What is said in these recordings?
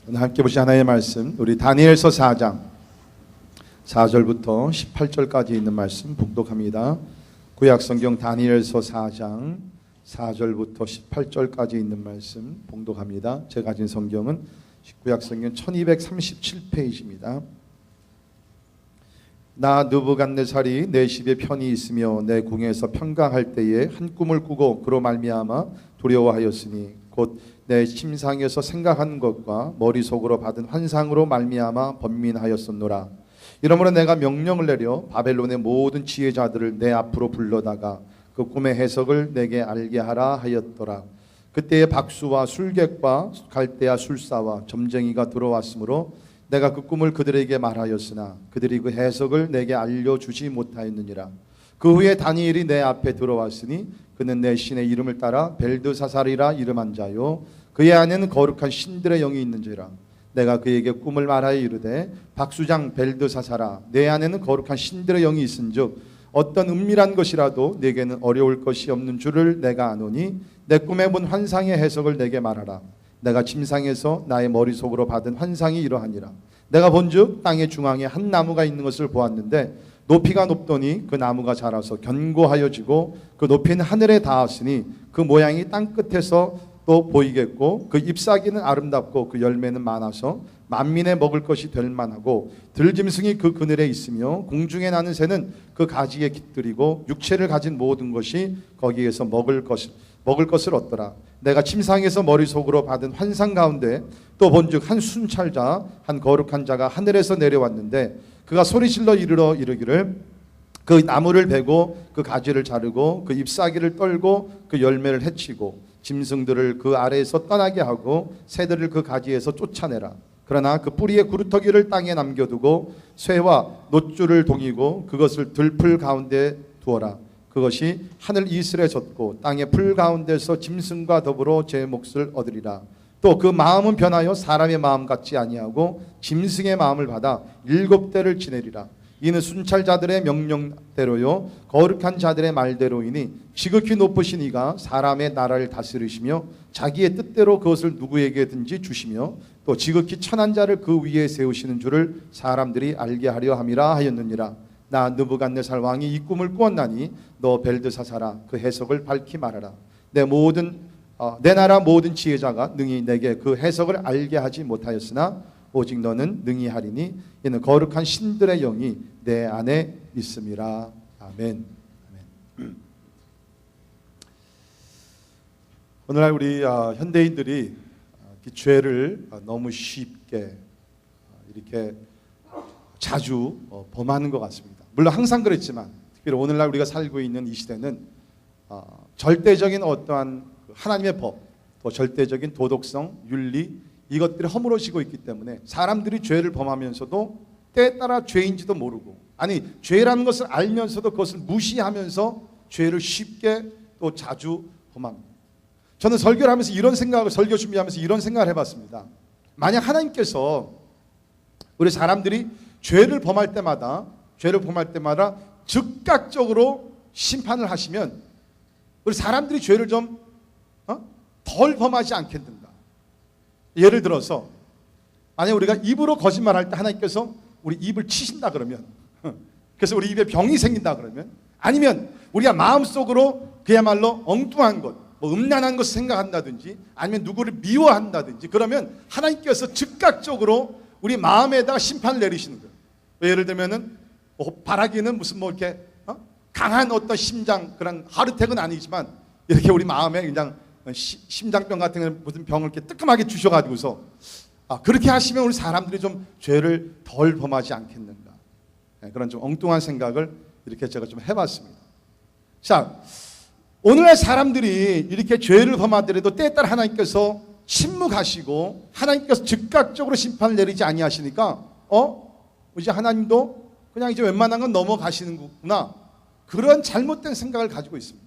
오늘 함께 보신 하나님의 말씀, 우리 다니엘서 4장 4절부터 18절까지 있는 말씀 봉독합니다. 구약성경 다니엘서 4장 4절부터 18절까지 있는 말씀 봉독합니다. 제가 가진 성경은 구약성경 1237페이지입니다. 나 느부갓네살이 내 집에 편히 있으며 내 궁에서 평강할 때에 한 꿈을 꾸고 그로 말미암아 두려워하였으니 곧 내 침상에서 생각한 것과 머릿속으로 받은 환상으로 말미암아 번민하였었노라. 이러므로 내가 명령을 내려 바벨론의 모든 지혜자들을 내 앞으로 불러다가 그 꿈의 해석을 내게 알게 하라 하였더라. 그때에 박수와 술객과 갈대아 술사와 점쟁이가 들어왔으므로 내가 그 꿈을 그들에게 말하였으나 그들이 그 해석을 내게 알려주지 못하였느니라. 그 후에 다니엘이 내 앞에 들어왔으니 그는 내 신의 이름을 따라 벨드사살이라 이름한 자요 그의 안에는 거룩한 신들의 영이 있는지라. 내가 그에게 꿈을 말하여 이르되 박수장 벨드사살아, 내 안에는 거룩한 신들의 영이 있은즉 어떤 은밀한 것이라도 내게는 어려울 것이 없는 줄을 내가 아노니 내 꿈에 본 환상의 해석을 내게 말하라. 내가 침상에서 나의 머릿속으로 받은 환상이 이러하니라. 내가 본즉 땅의 중앙에 한 나무가 있는 것을 보았는데 높이가 높더니 그 나무가 자라서 견고하여지고 그 높이는 하늘에 닿았으니 그 모양이 땅 끝에서 또 보이겠고 그 잎사귀는 아름답고 그 열매는 많아서 만민에 먹을 것이 될 만하고 들짐승이 그 그늘에 있으며 공중에 나는 새는 그 가지에 깃들이고 육체를 가진 모든 것이 거기에서 먹을 것을 얻더라. 내가 침상에서 머릿속으로 받은 환상 가운데 또 본즉 한 순찰자 한 거룩한 자가 하늘에서 내려왔는데 그가 소리질러 이르기를 그 나무를 베고 그 가지를 자르고 그 잎사귀를 떨고 그 열매를 해치고 짐승들을 그 아래에서 떠나게 하고 새들을 그 가지에서 쫓아내라. 그러나 그 뿌리의 구루터기를 땅에 남겨두고 쇠와 놋줄을 동이고 그것을 들풀 가운데 두어라. 그것이 하늘 이슬에 젖고 땅의 풀 가운데서 짐승과 더불어 제 몫을 얻으리라. 또 그 마음은 변하여 사람의 마음 같지 아니하고 짐승의 마음을 받아 7대를 지내리라. 이는 순찰자들의 명령대로요 거룩한 자들의 말대로이니 지극히 높으신 이가 사람의 나라를 다스리시며 자기의 뜻대로 그것을 누구에게든지 주시며 또 지극히 천한 자를 그 위에 세우시는 줄을 사람들이 알게 하려 함이라 하였느니라. 나 느부갓네살 왕이 이 꿈을 꾸었나니 너 벨드사살아 그 해석을 밝히 말하라. 내 나라 모든 지혜자가 능히 내게 그 해석을 알게 하지 못하였으나 오직 너는 능히 하리니 이는 거룩한 신들의 영이 내 안에 있음이라. 아멘. 아멘. 오늘날 우리 현대인들이 죄를 너무 쉽게 이렇게 자주 범하는 것 같습니다. 물론 항상 그랬지만 특별히 오늘날 우리가 살고 있는 이 시대는 절대적인 어떠한 하나님의 법, 또 절대적인 도덕성, 윤리 이것들이 허물어지고 있기 때문에 사람들이 죄를 범하면서도 때에 따라 죄인지도 모르고 아니 죄라는 것을 알면서도 그것을 무시하면서 죄를 쉽게 또 자주 범합니다. 저는 설교 준비하면서 이런 생각을 해봤습니다. 만약 하나님께서 우리 사람들이 죄를 범할 때마다 즉각적으로 심판을 하시면 우리 사람들이 죄를 좀 덜 범하지 않겠는가. 예를 들어서 만약 우리가 입으로 거짓말할 때 하나님께서 우리 입을 치신다 그러면 그래서 우리 입에 병이 생긴다 그러면 아니면 우리가 마음속으로 그야말로 엉뚱한 것 음란한 것을 생각한다든지 아니면 누구를 미워한다든지 그러면 하나님께서 즉각적으로 우리 마음에다가 심판을 내리시는 거예요. 예를 들면은 바라기는 무슨 이렇게 강한 어떤 심장 그런 하르텍은 아니지만 이렇게 우리 마음에 그냥 심장병 같은 무슨 병을 이렇게 뜨끔하게 주셔가지고서 그렇게 하시면 우리 사람들이 좀 죄를 덜 범하지 않겠는가. 그런 좀 엉뚱한 생각을 이렇게 제가 좀 해봤습니다. 자, 오늘날 사람들이 이렇게 죄를 범하더라도 때에 따라 하나님께서 침묵하시고 하나님께서 즉각적으로 심판을 내리지 아니하시니까 이제 하나님도 그냥 이제 웬만한 건 넘어가시는구나. 그런 잘못된 생각을 가지고 있습니다.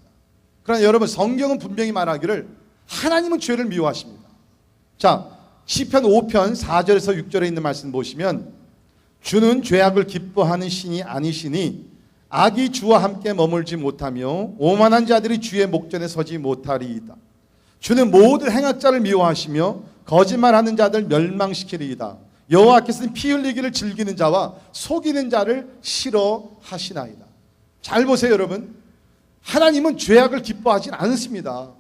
그러나 여러분 성경은 분명히 말하기를 하나님은 죄를 미워하십니다. 자, 시편 5편 4절에서 6절에 있는 말씀 보시면 주는 죄악을 기뻐하는 신이 아니시니 악이 주와 함께 머물지 못하며 오만한 자들이 주의 목전에 서지 못하리이다. 주는 모든 행악자를 미워하시며 거짓말하는 자들 멸망시키리이다. 여호와께서는 피 흘리기를 즐기는 자와 속이는 자를 싫어하시나이다. 잘 보세요, 여러분. 하나님은 죄악을 기뻐하지 않습니다.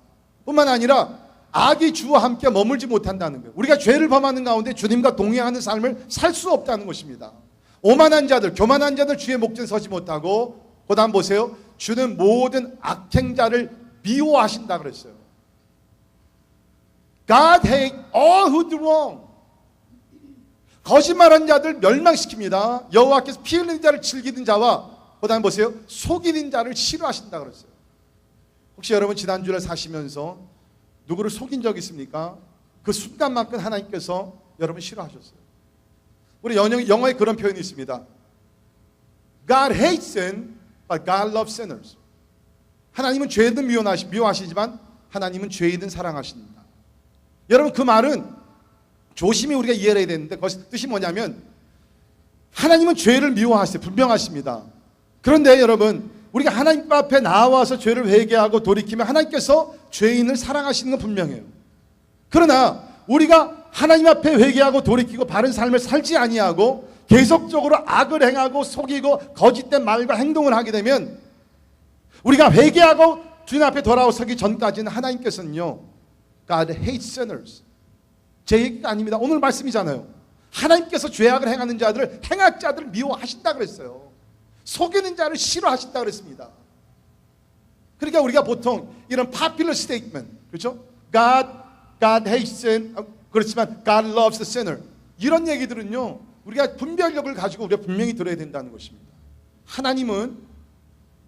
뿐만 아니라 악이 주와 함께 머물지 못한다는 거예요. 우리가 죄를 범하는 가운데 주님과 동행하는 삶을 살 수 없다는 것입니다. 오만한 자들, 교만한 자들 주의 목전에 서지 못하고, 그 다음 보세요. 주는 모든 악행자를 미워하신다 그랬어요. God hate all who do wrong. 거짓말하는 자들 멸망시킵니다. 여호와께서 피 흘리는 자를 즐기는 자와, 그 다음 보세요. 속이는 자를 싫어하신다 그랬어요. 혹시 여러분 지난주를 사시면서 누구를 속인 적 있습니까? 그 순간만큼 하나님께서 여러분 싫어하셨어요. 우리 영어에 그런 표현이 있습니다. God hates sin, but God loves sinners. 하나님은 죄인은 미워하시지만 하나님은 죄인은 사랑하십니다. 여러분 그 말은 조심히 우리가 이해를 해야 되는데, 그 뜻이 뭐냐면 하나님은 죄를 미워하세요. 분명하십니다. 그런데 여러분, 우리가 하나님 앞에 나와서 죄를 회개하고 돌이키면 하나님께서 죄인을 사랑하시는 건 분명해요. 그러나 우리가 하나님 앞에 회개하고 돌이키고 바른 삶을 살지 아니하고 계속적으로 악을 행하고 속이고 거짓된 말과 행동을 하게 되면, 우리가 회개하고 주님 앞에 돌아서기 전까지는 하나님께서는요, God hates sinners. 제 얘기가 아닙니다. 오늘 말씀이잖아요. 하나님께서 죄악을 행하는 자들을, 행악자들을 미워하신다 그랬어요. 속이는 자를 싫어하신다 그랬습니다. 그러니까 우리가 보통 이런 popular statement, 그렇죠? God hates sin, 그렇지만 God loves the sinner, 이런 얘기들은요, 우리가 분별력을 가지고 우리가 분명히 들어야 된다는 것입니다. 하나님은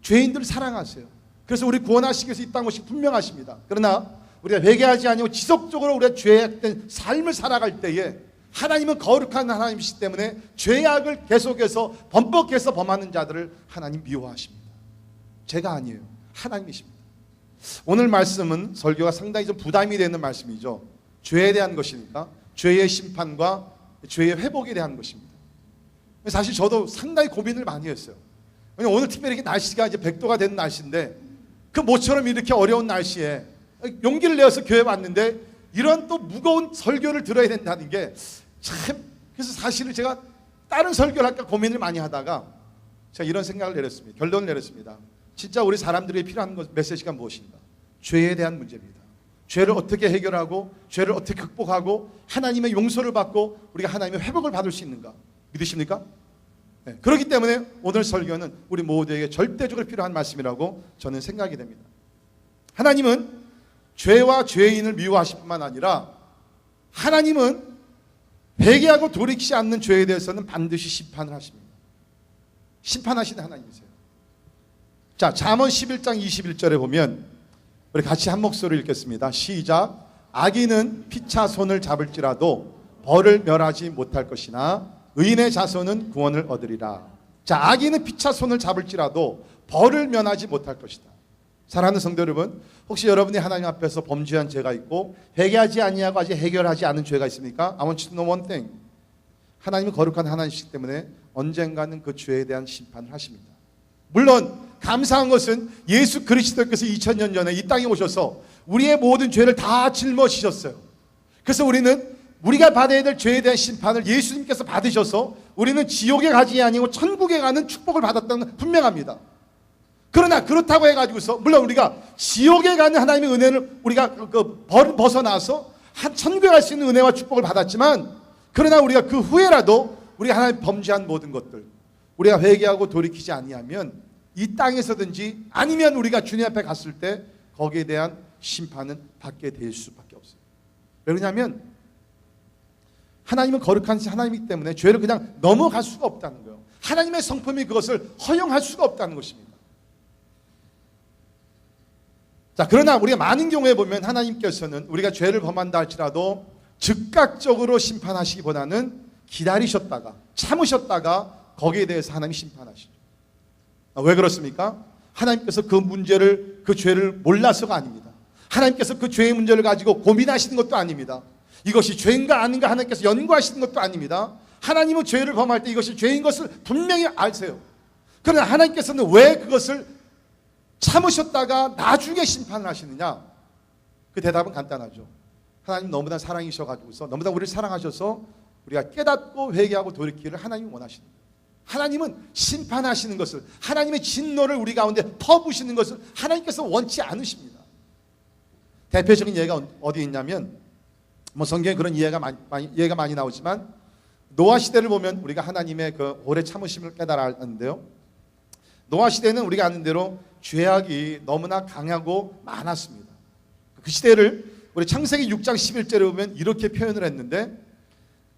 죄인들을 사랑하세요. 그래서 우리 구원하시기 위해서 이 땅 오신 분명하십니다. 그러나 우리가 회개하지 아니고 지속적으로 우리가 죄악된 삶을 살아갈 때에 하나님은 거룩한 하나님이시기 때문에 죄악을 계속해서 번복해서 범하는 자들을 하나님 미워하십니다. 제가 아니에요. 하나님이십니다. 오늘 말씀은 설교가 상당히 좀 부담이 되는 말씀이죠. 죄에 대한 것이니까 죄의 심판과 죄의 회복에 대한 것입니다. 사실 저도 상당히 고민을 많이 했어요. 오늘 특별히 이렇게 날씨가 이제 100도가 되는 날씨인데, 그 모처럼 이렇게 어려운 날씨에 용기를 내어서 교회 왔는데 이런 또 무거운 설교를 들어야 된다는 게 참, 그래서 사실은 제가 다른 설교를 할까 고민을 많이 하다가 제가 이런 생각을 내렸습니다. 결론을 내렸습니다. 진짜 우리 사람들이 필요한 메시지가 무엇인가? 죄에 대한 문제입니다. 죄를 어떻게 해결하고 죄를 어떻게 극복하고 하나님의 용서를 받고 우리가 하나님의 회복을 받을 수 있는가? 믿으십니까? 네, 그렇기 때문에 오늘 설교는 우리 모두에게 절대적으로 필요한 말씀이라고 저는 생각이 됩니다. 하나님은 죄와 죄인을 미워하실 뿐만 아니라 하나님은 회개하고 돌이키지 않는 죄에 대해서는 반드시 심판을 하십니다. 심판하시는 하나님이세요. 자, 잠언 11장 21절에 보면 우리 같이 한 목소리를 읽겠습니다. 시작. 악인은 피차 손을 잡을지라도 벌을 멸하지 못할 것이나 의인의 자손은 구원을 얻으리라. 자, 악인은 피차 손을 잡을지라도 벌을 면하지 못할 것이다. 사랑하는 성도 여러분, 혹시 여러분이 하나님 앞에서 범죄한 죄가 있고 회개하지 아니하고 아직 해결하지 않은 죄가 있습니까? I want you to know one thing. 하나님은 거룩한 하나님이시기 때문에 언젠가는 그 죄에 대한 심판을 하십니다. 물론 감사한 것은 예수 그리스도께서 2000년 전에 이 땅에 오셔서 우리의 모든 죄를 다 짊어지셨어요. 그래서 우리가 받아야 될 죄에 대한 심판을 예수님께서 받으셔서 우리는 지옥에 가지 아니고 천국에 가는 축복을 받았다는 건 분명합니다. 그러나 그렇다고 해가지고서 물론 우리가 지옥에 가는 하나님의 은혜를 우리가 벗어나서 천국에 갈 수 있는 은혜와 축복을 받았지만, 그러나 우리가 그 후에라도 우리가 하나님 범죄한 모든 것들 우리가 회개하고 돌이키지 아니하면 이 땅에서든지 아니면 우리가 주님 앞에 갔을 때 거기에 대한 심판은 받게 될 수밖에 없어요. 왜냐하면 하나님은 거룩한 하나님이기 때문에 죄를 그냥 넘어갈 수가 없다는 거예요. 하나님의 성품이 그것을 허용할 수가 없다는 것입니다. 자, 그러나 우리가 많은 경우에 보면 하나님께서는 우리가 죄를 범한다 할지라도 즉각적으로 심판하시기보다는 기다리셨다가 참으셨다가 거기에 대해서 하나님이 심판하시죠. 왜 그렇습니까? 하나님께서 그 문제를, 그 죄를 몰라서가 아닙니다. 하나님께서 그 죄의 문제를 가지고 고민하시는 것도 아닙니다. 이것이 죄인가 아닌가 하나님께서 연구하시는 것도 아닙니다. 하나님은 죄를 범할 때 이것이 죄인 것을 분명히 아세요. 그러나 하나님께서는 왜 그것을 참으셨다가 나중에 심판을 하시느냐? 그 대답은 간단하죠. 하나님 너무나 사랑이셔가지고서 너무나 우리를 사랑하셔서 우리가 깨닫고 회개하고 돌이키기를 하나님이 원하시는 거예요. 하나님은 심판하시는 것을, 하나님의 진노를 우리 가운데 퍼부시는 것을 하나님께서 원치 않으십니다. 대표적인 예가 어디 있냐면, 뭐 성경에 그런 예가 많이 나오지만, 노아 시대를 보면 우리가 하나님의 그 오래 참으심을 깨달았는데요. 노아 시대는 우리가 아는 대로 죄악이 너무나 강하고 많았습니다. 그 시대를 우리 창세기 6장 11절에 보면 이렇게 표현을 했는데,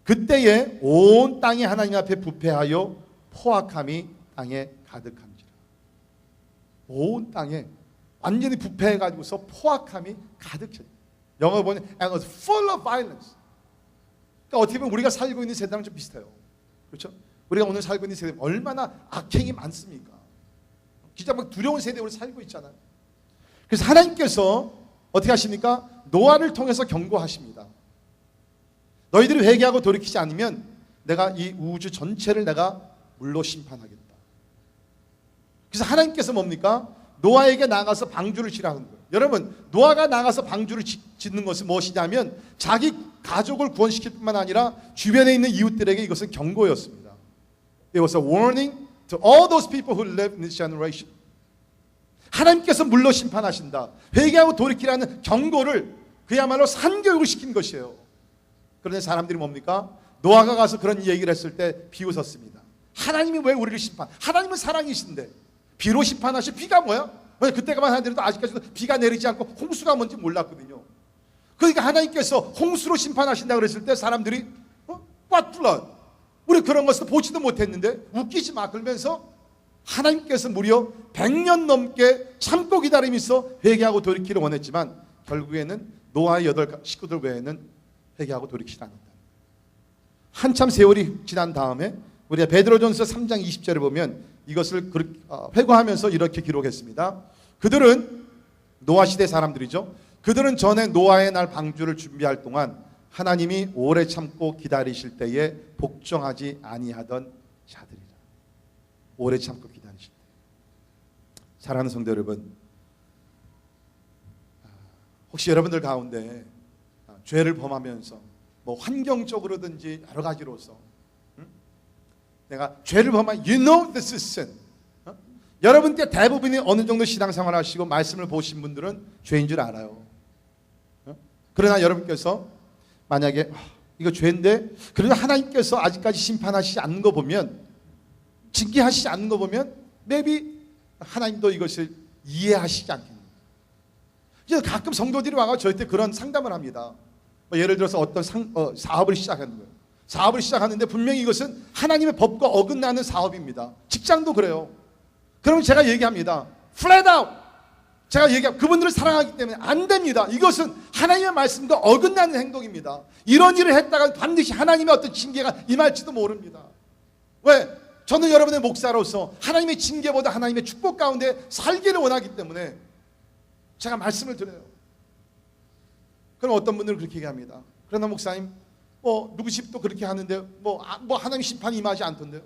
그때에 온 땅이 하나님 앞에 부패하여 포악함이 땅에 가득한지라. 온 땅에 완전히 부패해가지고서 포악함이 가득해요. 영어 보면 and was full of violence. 그러니까 어떻게 보면 우리가 살고 있는 세상은 좀 비슷해요. 그렇죠? 우리가 오늘 살고 있는 세대 얼마나 악행이 많습니까? 진짜 막 두려운 세대에 우리 살고 있잖아요. 그래서 하나님께서 어떻게 하십니까? 노아를 통해서 경고하십니다. 너희들이 회개하고 돌이키지 않으면 내가 이 우주 전체를 내가 물로 심판하겠다. 그래서 하나님께서 뭡니까? 노아에게 나가서 방주를 지라는 거예요. 여러분, 노아가 나가서 방주를 짓는 것은 무엇이냐면 자기 가족을 구원시킬 뿐만 아니라 주변에 있는 이웃들에게 이것은 경고였습니다. It was a warning to all those people who live in this generation. 하나님께서 물로 심판하신다. 회개하고 돌이키라는 경고를 그야말로 산교육을 시킨 것이에요. 그런데 사람들이 뭡니까? 노아가 가서 그런 얘기를 했을 때 비웃었습니다. 하나님이 왜 우리를 심판? 하나님은 사랑이신데 비로 심판하실. 비가 뭐야? 그때가만 하더라도 아직까지도 비가 내리지 않고 홍수가 뭔지 몰랐거든요. 그러니까 하나님께서 홍수로 심판하신다 그랬을 때 사람들이 What flood? 우리 그런 것을 보지도 못했는데 웃기지 마 그러면서 하나님께서 무려 100년 넘게 참고 기다리면서 회개하고 돌이키를 원했지만 결국에는 노아의 8 식구들 외에는 회개하고 돌이키지 않았다. 한참 세월이 지난 다음에 우리가 베드로전서 3장 20절을 보면 이것을 회고하면서 이렇게 기록했습니다. 그들은 노아 시대 사람들이죠. 그들은 전에 노아의 날 방주를 준비할 동안 하나님이 오래 참고 기다리실 때에 복종하지 아니하던 자들이라. 오래 참고 기다리실 때. 사랑하는 성도 여러분, 혹시 여러분들 가운데 죄를 범하면서 뭐 환경적으로든지 여러 가지로서 내가 죄를 범한 you know this is sin. 여러분께 대부분이 어느 정도 신앙생활 하시고 말씀을 보신 분들은 죄인 줄 알아요. 그러나 여러분께서 만약에 이거 죄인데 그래도 하나님께서 아직까지 심판하시지 않는 거 보면, 징계하시지 않는 거 보면 maybe 하나님도 이것을 이해하시지 않겠습니까? 그래서 가끔 성도들이 와서 저한테 그런 상담을 합니다. 예를 들어서 어떤 사업을 시작하는 거예요. 사업을 시작하는데 분명히 이것은 하나님의 법과 어긋나는 사업입니다. 직장도 그래요. 그러면 제가 얘기합니다. Flat out. 제가 그분들을 사랑하기 때문에 안 됩니다. 이것은 하나님의 말씀과 어긋나는 행동입니다. 이런 일을 했다가 반드시 하나님의 어떤 징계가 임할지도 모릅니다. 왜? 저는 여러분의 목사로서 하나님의 징계보다 하나님의 축복 가운데 살기를 원하기 때문에 제가 말씀을 드려요. 그럼 어떤 분들은 그렇게 얘기합니다. 그러나 목사님, 누구 집도 그렇게 하는데 하나님 심판이 임하지 않던데요.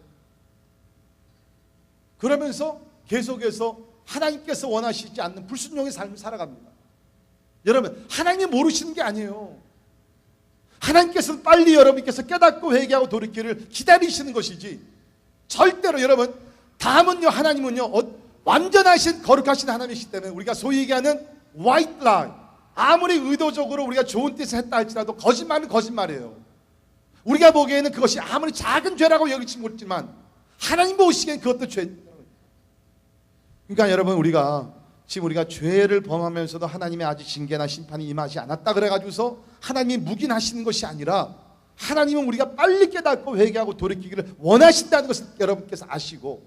그러면서 계속해서 하나님께서 원하시지 않는 불순종의 삶을 살아갑니다. 여러분, 하나님이 모르시는 게 아니에요. 하나님께서는 빨리 여러분께서 깨닫고 회개하고 돌이키를 기다리시는 것이지, 절대로 여러분, 다음은요, 하나님은요 완전하신 거룩하신 하나님이시기 때문에 우리가 소위 얘기하는 white lie, 아무리 의도적으로 우리가 좋은 뜻을 했다 할지라도 거짓말은 거짓말이에요. 우리가 보기에는 그것이 아무리 작은 죄라고 여기지 못지만 하나님 보시기엔 그것도 죄. 그러니까 여러분, 우리가 죄를 범하면서도 하나님의 아직 징계나 심판이 임하지 않았다 그래가지고서 하나님이 묵인하시는 것이 아니라 하나님은 우리가 빨리 깨닫고 회개하고 돌이키기를 원하신다는 것을 여러분께서 아시고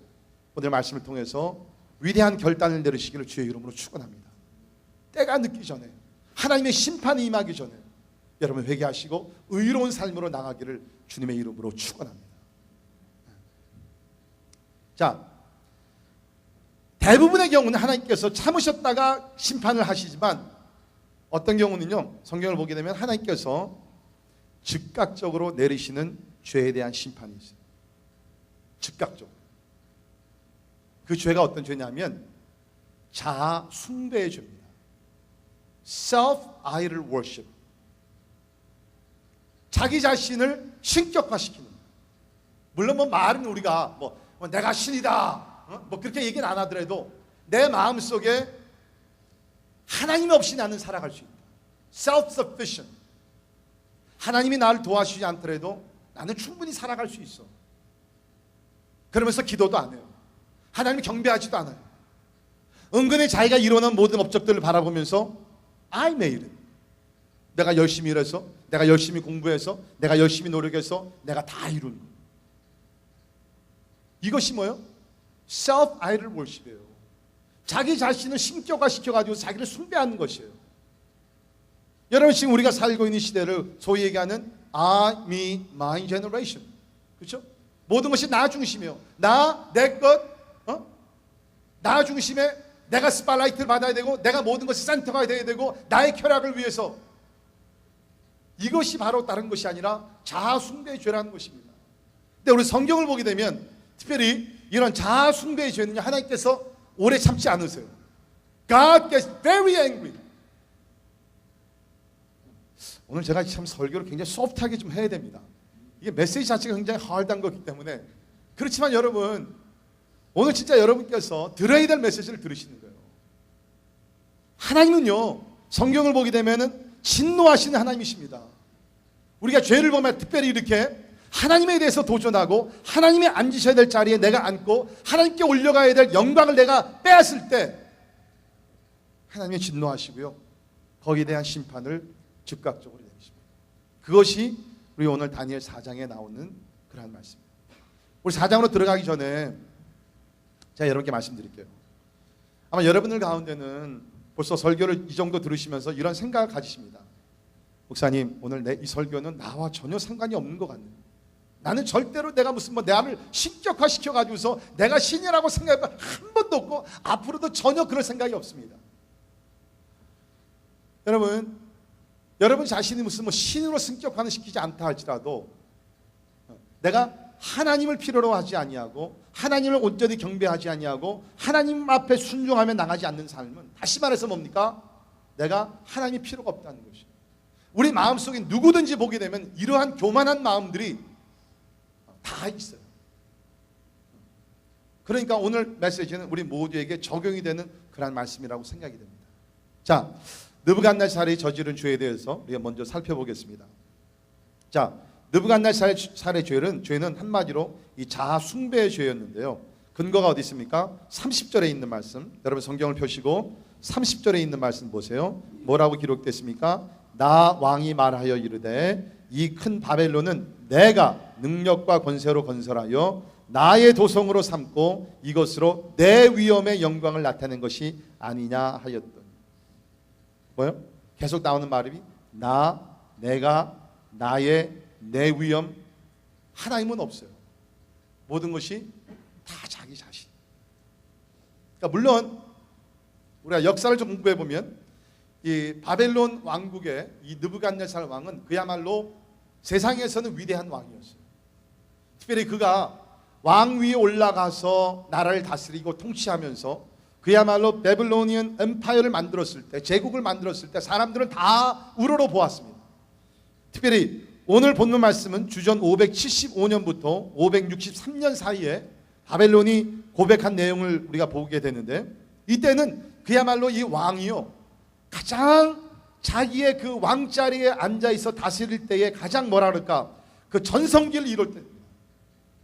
오늘 말씀을 통해서 위대한 결단을 내리시기를 주의 이름으로 축원합니다. 때가 늦기 전에, 하나님의 심판이 임하기 전에 여러분 회개하시고 의로운 삶으로 나가기를 주님의 이름으로 축원합니다. 자, 대부분의 경우는 하나님께서 참으셨다가 심판을 하시지만 어떤 경우는요, 성경을 보게 되면 하나님께서 즉각적으로 내리시는 죄에 대한 심판이 있어요. 즉각적으로. 그 죄가 어떤 죄냐면 자아 숭배의 죄입니다. Self-idol worship. 자기 자신을 신격화시키는 거예요. 물론 뭐 말은 우리가 뭐 내가 신이다 뭐 그렇게 얘기는 안 하더라도 내 마음속에 하나님 없이 나는 살아갈 수 있다. self-sufficient. 하나님이 나를 도와주지 않더라도 나는 충분히 살아갈 수 있어. 그러면서 기도도 안 해요. 하나님을 경배하지도 않아요. 은근히 자기가 이루는 모든 업적들을 바라보면서 I made it. 내가 열심히 일해서, 내가 열심히 공부해서, 내가 열심히 노력해서 내가 다 이룬 거예요. 이것이 뭐예요? self-idol worship이에요. 자기 자신을 신격화시켜가지고 자기를 숭배하는 것이에요. 여러분, 지금 우리가 살고 있는 시대를 소위 얘기하는 I, me, my generation. 그렇죠? 모든 것이 나 중심이에요. 나, 내 것, 나 중심에 내가 스팟라이트를 받아야 되고 내가 모든 것이 센터가 되어야 되고 나의 쾌락을 위해서. 이것이 바로 다른 것이 아니라 자아숭배의 죄라는 것입니다. 근데 우리 성경을 보게 되면 특별히 이런 자아숭배의 죄는 하나님께서 오래 참지 않으세요. God gets very angry. 오늘 제가 참 설교를 굉장히 소프트하게 좀 해야 됩니다. 이게 메시지 자체가 굉장히 하드한 거기 때문에. 그렇지만 여러분, 오늘 진짜 여러분께서 들어야 될 메시지를 들으시는 거예요. 하나님은요, 성경을 보게 되면은 진노하시는 하나님이십니다. 우리가 죄를 보면 특별히 이렇게 하나님에 대해서 도전하고 하나님이 앉으셔야 될 자리에 내가 앉고 하나님께 올려가야 될 영광을 내가 빼앗을 때 하나님이 진노하시고요, 거기에 대한 심판을 즉각적으로 내리십니다. 그것이 우리 오늘 다니엘 4장에 나오는 그러한 말씀입니다. 우리 4장으로 들어가기 전에 제가 여러분께 말씀드릴게요. 아마 여러분들 가운데는 벌써 설교를 이 정도 들으시면서 이런 생각을 가지십니다. 목사님, 오늘 내 이 설교는 나와 전혀 상관이 없는 것 같네요. 나는 절대로 내가 무슨 나를 신격화시켜 가지고서 내가 신이라고 생각해본 한 번도 없고 앞으로도 전혀 그럴 생각이 없습니다. 여러분 자신이 무슨 신으로 승격화는 시키지 않다 할지라도 내가 하나님을 필요로 하지 아니하고 하나님을 온전히 경배하지 아니하고 하나님 앞에 순종하며 나가지 않는 삶은, 다시 말해서 뭡니까? 내가 하나님이 필요가 없다는 것이에요. 우리 마음속에 누구든지 보게 되면 이러한 교만한 마음들이 다 있어요. 그러니까 오늘 메시지는 우리 모두에게 적용이 되는 그런 말씀이라고 생각이 됩니다. 자, 느부갓네살이 저지른 죄에 대해서 우리가 먼저 살펴보겠습니다. 자, 느부갓네살의 죄는 한마디로 이 자아 숭배의 죄였는데요. 근거가 어디 있습니까? 30절에 있는 말씀, 여러분 성경을 펴시고 30절에 있는 말씀 보세요. 뭐라고 기록됐습니까? 나 왕이 말하여 이르되 이 큰 바벨론은 내가 능력과 권세로 건설하여 나의 도성으로 삼고 이것으로 내 위엄의 영광을 나타낸 것이 아니냐 하였더니. 뭐요? 계속 나오는 말이 내가, 나의, 내 위엄. 하나님은 없어요. 모든 것이 다 자기 자신. 그러니까 물론 우리가 역사를 좀 공부해 보면 이 바벨론 왕국의 이 느부갓네살 왕은 그야말로 세상에서는 위대한 왕이었어요. 특별히 그가 왕 위에 올라가서 나라를 다스리고 통치하면서 그야말로 바벨로니안 엠파이어를 만들었을 때, 제국을 만들었을 때 사람들은 다 우러러 보았습니다. 특별히 오늘 본문 말씀은 주전 575년부터 563년 사이에 바벨론이 고백한 내용을 우리가 보게 되는데, 이때는 그야말로 이 왕이요 가장 자기의 그 왕자리에 앉아있어 다스릴 때에 가장 뭐라 그럴까, 그 전성기를 이룰 때,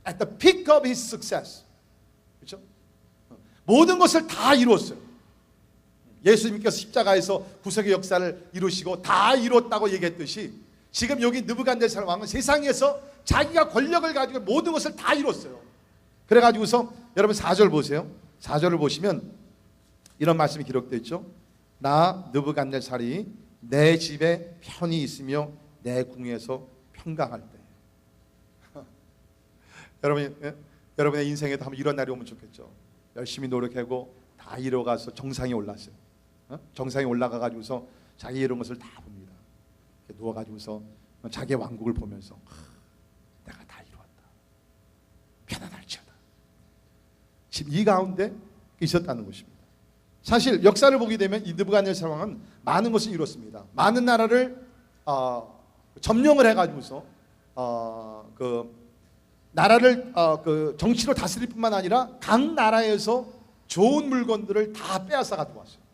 at the peak of his success. 그렇죠? 모든 것을 다 이루었어요. 예수님께서 십자가에서 구속의 역사를 이루시고 다 이뤘다고 얘기했듯이 지금 여기 느부갓네살 왕은 세상에서 자기가 권력을 가지고 모든 것을 다 이뤘어요. 그래가지고서 여러분 4절 보세요. 4절을 보시면 이런 말씀이 기록되어 있죠. 나 느부갓네살이 내 집에 편히 있으며 내 궁에서 평강할 때. 여러분의 인생에도 한번 이런 날이 오면 좋겠죠. 열심히 노력하고 다 이뤄가서 정상에 올랐어요. 정상에 올라가가지고서 자기 이룬 것을 다 봅니다. 누워가지고서 자기의 왕국을 보면서 내가 다 이루었다. 편안할지어다. 지금 이 가운데 있었다는 것입니다. 사실 역사를 보게 되면 이 느부갓네살 왕은 많은 것을 이뤘습니다. 많은 나라를 점령을 해가지고서 그 나라를 그 정치로 다스릴 뿐만 아니라 각 나라에서 좋은 물건들을 다 빼앗아 가지고 왔어요.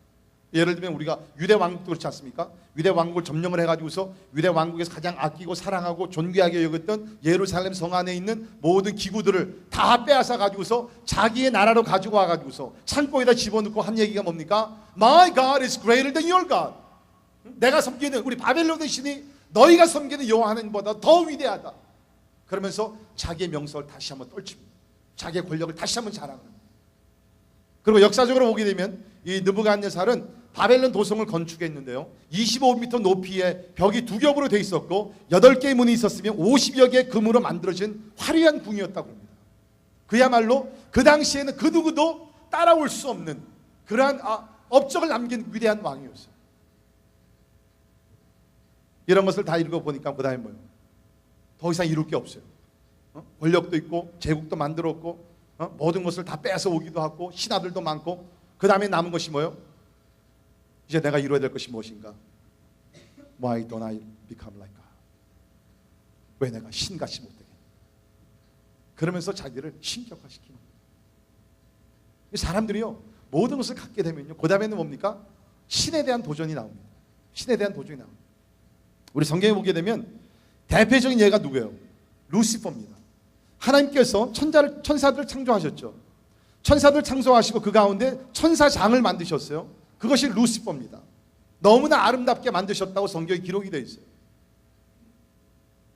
예를 들면 우리가 유대 왕국도 그렇지 않습니까? 유대 왕국을 점령을 해가지고서 유대 왕국에서 가장 아끼고 사랑하고 존귀하게 여겼던 예루살렘 성 안에 있는 모든 기구들을 다 빼앗아 가지고서 자기의 나라로 가지고 와가지고서 창고에다 집어넣고 한 얘기가 뭡니까? My God is greater than your God. 내가 섬기는 우리 바벨론의 신이 너희가 섬기는 여호와 하나님보다 더 위대하다. 그러면서 자기의 명성을 다시 한번 떨칩니다. 자기의 권력을 다시 한번 자랑합니다. 그리고 역사적으로 보게 되면 이 느부갓네살은 바벨론 도성을 건축했는데요, 25m 높이의 벽이 두 겹으로 되어 있었고 8개의 문이 있었으며 50여 개의 금으로 만들어진 화려한 궁이었다고 합니다. 그야말로 그 당시에는 그 누구도 따라올 수 없는 그러한 업적을 남긴 위대한 왕이었어요. 이런 것을 다 읽어보니까 그 다음에 뭐예요? 더 이상 이룰 게 없어요. 권력도 있고 제국도 만들었고 모든 것을 다 뺏어 오기도 하고 신하들도 많고, 그 다음에 남은 것이 뭐예요? 이제 내가 이루어야 될 것이 무엇인가? Why don't I become like God? 왜 내가 신같이 못되겠냐? 그러면서 자기를 신격화시키는 거예요. 사람들이요, 모든 것을 갖게 되면요, 그 다음에는 뭡니까? 신에 대한 도전이 나옵니다. 신에 대한 도전이 나옵니다. 우리 성경에 보게 되면 대표적인 예가 누구예요? 루시퍼입니다. 하나님께서 천사들을 창조하셨죠. 천사들 창조하시고 그 가운데 천사장을 만드셨어요. 그것이 루시퍼입니다. 너무나 아름답게 만드셨다고 성경에 기록이 되어 있어요.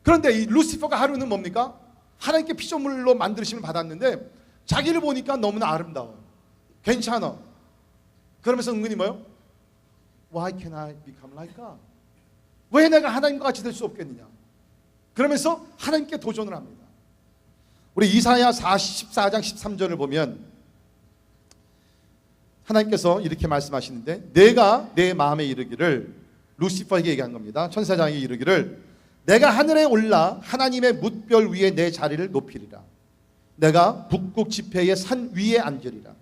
그런데 이 루시퍼가 하루는 뭡니까? 하나님께 피조물로 만드심을 받았는데 자기를 보니까 너무나 아름다워, 괜찮아. 그러면서 은근히 뭐요? Why can I become like God? 왜 내가 하나님과 같이 될 수 없겠느냐? 그러면서 하나님께 도전을 합니다. 우리 이사야 14장 13절을 보면 하나님께서 이렇게 말씀하시는데, 내가 내 마음에 이르기를, 루시퍼에게 얘기한 겁니다. 천사장에게 이르기를, 내가 하늘에 올라 하나님의 뭇별 위에 내 자리를 높이리라. 내가 북극 지폐의 산 위에 앉으리라.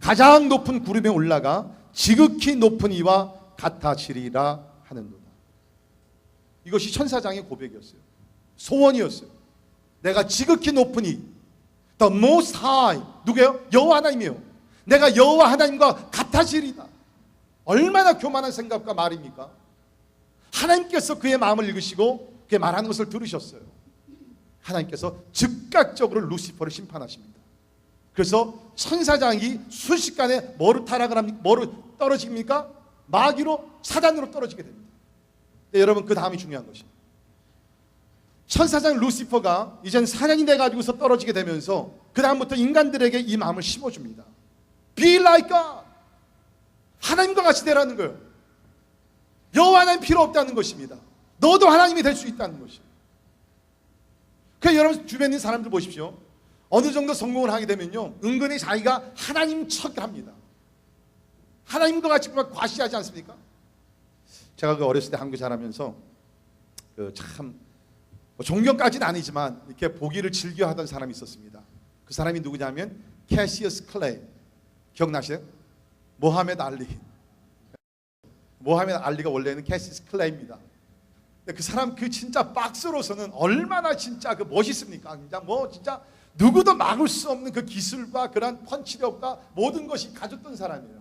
가장 높은 구름에 올라가 지극히 높은 이와 같아지리라 하는도다. 이것이 천사장의 고백이었어요. 소원이었어요. 내가 지극히 높은 이, the most high, 누구예요? 여호와 하나님이에요. 내가 여호와 하나님과 같아지리다. 얼마나 교만한 생각과 말입니까? 하나님께서 그의 마음을 읽으시고 그의 말하는 것을 들으셨어요. 하나님께서 즉각적으로 루시퍼를 심판하십니다. 그래서 천사장이 순식간에 뭐로 타락을 합니까? 뭐로 떨어집니까? 마귀로, 사단으로 떨어지게 됩니다. 네, 여러분, 그 다음이 중요한 것입니다. 천사장 루시퍼가 이젠 사냥이 돼가지고서 떨어지게 되면서 그 다음부터 인간들에게 이 마음을 심어줍니다. Be like God. 하나님과 같이 되라는 거예요. 여호와 하나님 필요 없다는 것입니다. 너도 하나님이 될 수 있다는 것이에요. 그래서 여러분 주변에 있는 사람들 보십시오. 어느 정도 성공을 하게 되면요, 은근히 자기가 하나님 척을 합니다. 하나님과 같이 과시하지 않습니까? 제가 그 어렸을 때 한국 자라면서 참 존경까지는 아니지만 이렇게 보기를 즐겨하던 사람이 있었습니다. 그 사람이 누구냐면 캐시어스 클레이. 기억나세요? 모하메드 알리. 모하메드 알리가 원래는 캐시어스 클레이입니다. 그 사람 진짜 박스로서는 얼마나 진짜 멋있습니까? 진짜 누구도 막을 수 없는 그 기술과 그런 펀치력과 모든 것이 가졌던 사람이에요.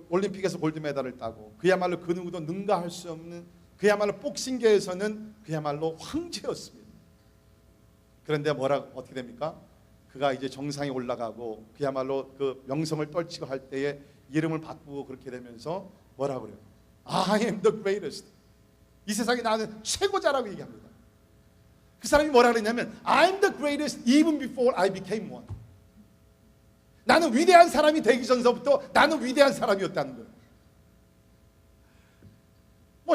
올림픽에서 골드메달을 따고 그야말로 그 누구도 능가할 수 없는, 그야말로 복싱계에서는 그야말로 황제였습니다. 그런데 어떻게 됩니까? 그가 이제 정상에 올라가고 그야말로 그 명성을 떨치고 할 때에 이름을 바꾸고 그렇게 되면서 뭐라고 그래요? I am the greatest. 이 세상에 나는 최고자라고 얘기합니다. 그 사람이 뭐라 그랬냐면 I'm the greatest even before I became one. 나는 위대한 사람이 되기 전서부터 나는 위대한 사람이었다는 거예요.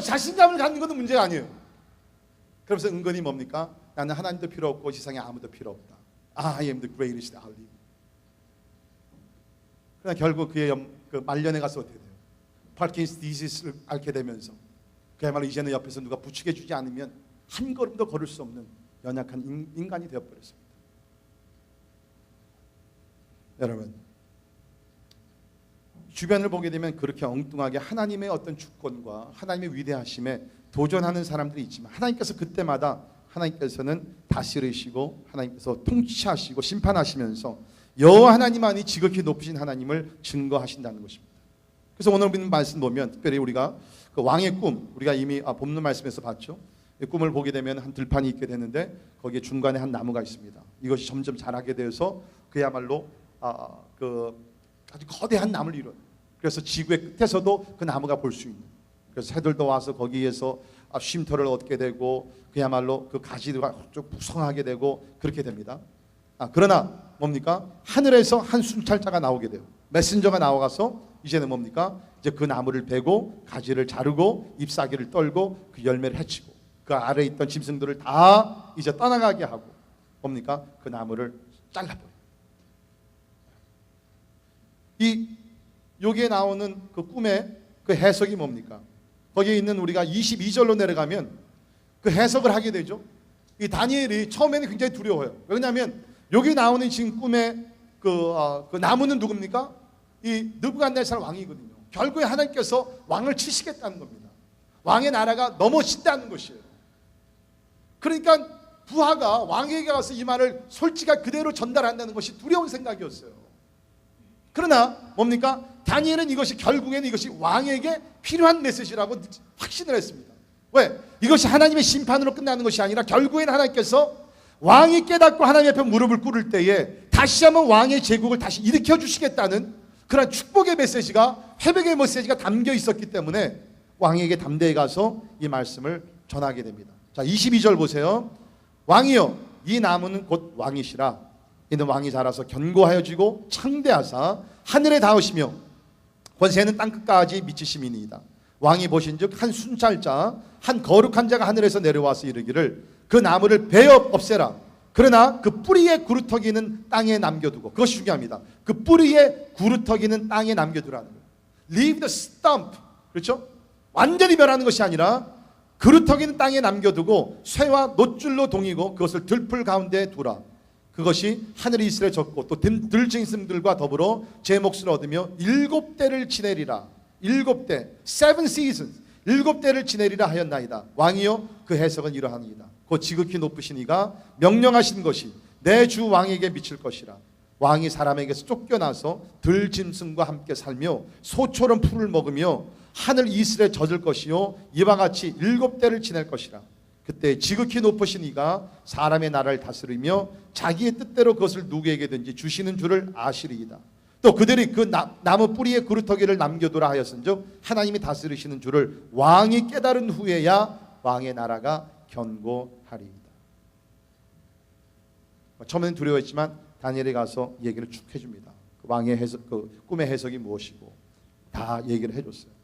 자신감을 갖는 것도 문제가 아니에요. 그러면서 은근히 뭡니까? 나는 하나님도 필요 없고 세상에 아무도 필요 없다. I am the greatest Ali. 그러나 결국 그의 말년에 가서 어떻게 돼요? 파킨슨 디지스를 앓게 되면서 그야말로 이제는 옆에서 누가 부축해 주지 않으면 한 걸음도 걸을 수 없는 연약한 인간이 되어버렸습니다. 여러분, 주변을 보게 되면 그렇게 엉뚱하게 하나님의 어떤 주권과 하나님의 위대하심에 도전하는 사람들이 있지만 하나님께서 그때마다 하나님께서는 다스리시고 하나님께서 통치하시고 심판하시면서 여호와 하나님만이 지극히 높으신 하나님을 증거하신다는 것입니다. 그래서 오늘 우리는 말씀 보면 특별히 우리가 그 왕의 꿈, 우리가 이미 본문 말씀에서 봤죠. 이 꿈을 보게 되면 한 들판이 있게 되는데 거기에 중간에 한 나무가 있습니다. 이것이 점점 자라게 되어서 그야말로 아주 거대한 나무를 이뤄요. 그래서 지구의 끝에서도 그 나무가 볼 수 있는. 그래서 새들도 와서 거기에서 쉼터를 얻게 되고 그야말로 그 가지가 좀 무성하게 되고 그렇게 됩니다. 그러나 뭡니까? 하늘에서 한 순찰자가 나오게 돼요. 메신저가 나와가서 이제는 뭡니까? 이제 그 나무를 베고 가지를 자르고 잎사귀를 떨고 그 열매를 해치고 그 아래에 있던 짐승들을 다 이제 떠나가게 하고 뭡니까? 그 나무를 잘라버려요. 여기에 나오는 그 꿈의 그 해석이 뭡니까? 거기에 있는 우리가 22절로 내려가면 그 해석을 하게 되죠. 이 다니엘이 처음에는 굉장히 두려워요. 왜냐하면 여기 나오는 지금 꿈의 그 나무는 누굽니까? 이 느부갓네살 왕이거든요. 결국에 하나님께서 왕을 치시겠다는 겁니다. 왕의 나라가 넘어진다는 것이에요. 그러니까 부하가 왕에게 가서 이 말을 솔직하게 그대로 전달한다는 것이 두려운 생각이었어요. 그러나 뭡니까? 다니엘은 이것이 결국에는 이것이 왕에게 필요한 메시지라고 확신을 했습니다. 왜? 이것이 하나님의 심판으로 끝나는 것이 아니라 결국에는 하나님께서 왕이 깨닫고 하나님 앞에 무릎을 꿇을 때에 다시 한번 왕의 제국을 다시 일으켜 주시겠다는 그런 축복의 메시지가, 회복의 메시지가 담겨 있었기 때문에 왕에게 담대히 가서 이 말씀을 전하게 됩니다. 자, 22절 보세요. 왕이여, 이 나무는 곧 왕이시라. 이는 왕이 자라서 견고하여지고 창대하사 하늘에 닿으시며 권세는 땅끝까지 미치심이니이다. 왕이 보신즉 한 순찰자, 한 거룩한 자가 하늘에서 내려와서 이르기를 그 나무를 베어 없애라. 그러나 그 뿌리에 구루터기는 땅에 남겨두고, 그것이 중요합니다. 그 뿌리에 구루터기는 땅에 남겨두라는 거예요. Leave the stump. 그렇죠? 완전히 멸하는 것이 아니라 구루터기는 땅에 남겨두고 쇠와 놋줄로 동이고 그것을 들풀 가운데 두라. 그것이 하늘이 이스라엘 졌고 또 들짐승들과 더불어 제 몫을 얻으며 7대를 지내리라. 7대, 7 seasons, 7대를 지내리라 하였나이다. 왕이여, 그 해석은 이러하니이다. 곧 지극히 높으신 이가 명령하신 것이 내 주 왕에게 미칠 것이라. 왕이 사람에게서 쫓겨나서 들짐승과 함께 살며 소처럼 풀을 먹으며 하늘 이슬에 젖을 것이요 이와 같이 7대를 지낼 것이라. 그때 지극히 높으신 이가 사람의 나라를 다스리며 자기의 뜻대로 그것을 누구에게든지 주시는 줄을 아시리이다. 또 그들이 그 나무 뿌리에 구루터기를 남겨두라 하였은즉 하나님이 다스리시는 줄을 왕이 깨달은 후에야 왕의 나라가 견고하리이다. 처음에는 두려워했지만 다니엘이 가서 얘기를 쭉 해줍니다. 그 왕의 해석, 그 꿈의 해석이 무엇이고 다 얘기를 해줬어요.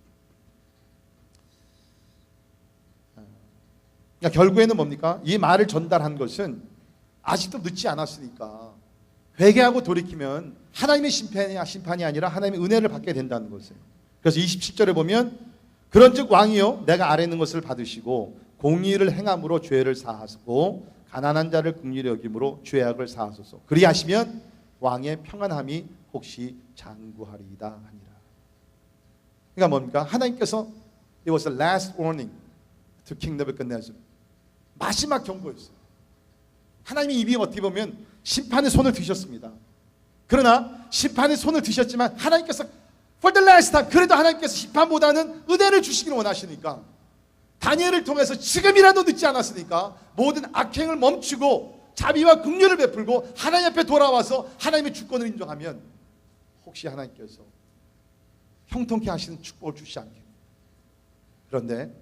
그러니까 결국에는 뭡니까? 이 말을 전달한 것은 아직도 늦지 않았으니까 회개하고 돌이키면 하나님의 심판이 아니라 하나님의 은혜를 받게 된다는 것이에요. 그래서 27절에 보면 그런즉 왕이요 내가 아래 있는 것을 받으시고 공의를 행함으로 죄를 사하시고 가난한 자를 긍휼히 여김으로 죄악을 사하소서. 그리하시면 왕의 평안함이 혹시 장구하리이다 하니라. 그러니까 뭡니까? 하나님께서 It was the last warning to King Nebuchadnezzar. 마지막 경고였어요. 하나님이 이미 어떻게 보면 심판의 손을 드셨습니다. 그러나 심판의 손을 드셨지만 하나님께서 for the last time, 그래도 하나님께서 심판보다는 은혜를 주시기를 원하시니까 다니엘을 통해서 지금이라도 늦지 않았으니까 모든 악행을 멈추고 자비와 긍휼을 베풀고 하나님 앞에 돌아와서 하나님의 주권을 인정하면 혹시 하나님께서 형통케 하시는 축복을 주시지 않겠습니까? 그런데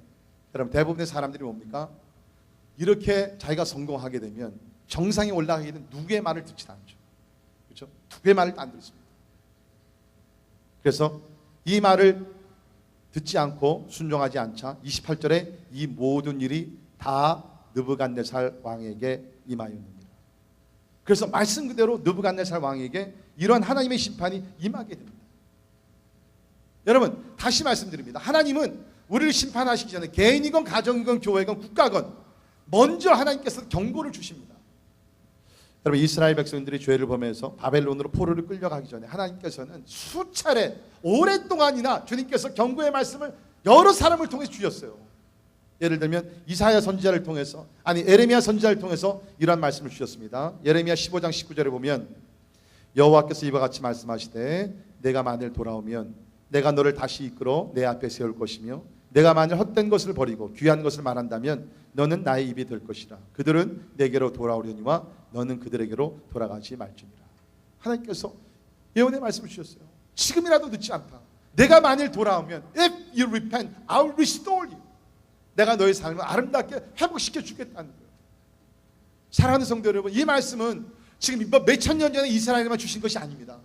여러분 대부분의 사람들이 뭡니까? 이렇게 자기가 성공하게 되면 정상에 올라가게 되면 누구의 말을 듣지 않죠. 그렇죠? 누구의 말을 안 듣습니다. 그래서 이 말을 듣지 않고 순종하지 않자 28절에 이 모든 일이 다 느부갓네살 왕에게 임하였느니라. 그래서 말씀 그대로 느부갓네살 왕에게 이러한 하나님의 심판이 임하게 됩니다. 여러분 다시 말씀드립니다. 하나님은 우리를 심판하시기 전에 개인이건 가정이건 교회건 국가건 먼저 하나님께서 경고를 주십니다. 여러분 이스라엘 백성들이 죄를 범해서 바벨론으로 포로를 끌려가기 전에 하나님께서는 수차례 오랫동안이나 주님께서 경고의 말씀을 여러 사람을 통해 주셨어요. 예를 들면 이사야 선지자를 통해서, 아니 예레미야 선지자를 통해서 이러한 말씀을 주셨습니다. 예레미야 15장 19절에 보면 여호와께서 이와 같이 말씀하시되 내가 만일 돌아오면 내가 너를 다시 이끌어 내 앞에 세울 것이며 내가 만일 헛된 것을 버리고 귀한 것을 말한다면 너는 나의 입이 될 것이라. 그들은 내게로 돌아오려니와 너는 그들에게로 돌아가지 말지니라. 하나님께서 예언의 말씀을 주셨어요. 지금이라도 늦지 않다. 내가 만일 돌아오면 If you repent, I will restore you. 내가 너의 삶을 아름답게 회복시켜 주겠다는 거예요. 사랑하는 성도 여러분, 이 말씀은 지금 몇천 년 전에 이스라엘에만 주신 것이 아닙니다.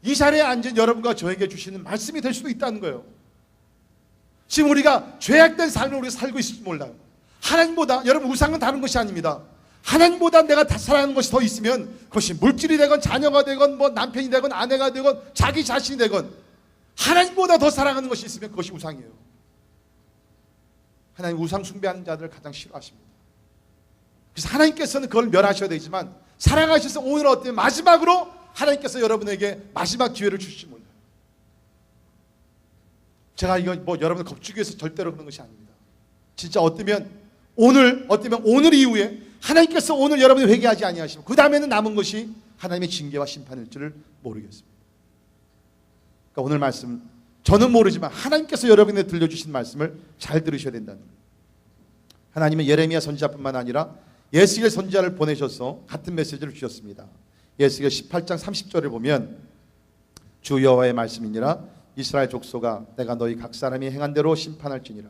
이 자리에 앉은 여러분과 저에게 주시는 말씀이 될 수도 있다는 거예요. 지금 우리가 죄악된 삶을 우리가 살고 있을지 몰라요. 하나님보다, 여러분 우상은 다른 것이 아닙니다. 하나님보다 내가 사랑하는 것이 더 있으면 그것이 물질이 되건 자녀가 되건 뭐 남편이 되건 아내가 되건 자기 자신이 되건 하나님보다 더 사랑하는 것이 있으면 그것이 우상이에요. 하나님 우상 숭배하는 자들을 가장 싫어하십니다. 그래서 하나님께서는 그걸 멸하셔야 되지만 사랑하셔서 오늘 어때요? 마지막으로 하나님께서 여러분에게 마지막 기회를 주실지 몰라요. 제가 이거 뭐 여러분을 겁주기 위해서 절대로 그런 것이 아닙니다. 진짜 어쩌면 오늘 이후에 하나님께서 오늘 여러분이 회개하지 아니하시면 그 다음에는 남은 것이 하나님의 징계와 심판일 줄을 모르겠습니다. 그러니까 오늘 말씀 저는 모르지만 하나님께서 여러분에게 들려주신 말씀을 잘 들으셔야 된다는 거예요. 하나님은 예레미야 선지자뿐만 아니라 예스겔 선지자를 보내셔서 같은 메시지를 주셨습니다. 예스겔 18장 30절을 보면 주 여호와의 말씀이니라 이스라엘 족속아 내가 너희 각 사람이 행한 대로 심판할지니라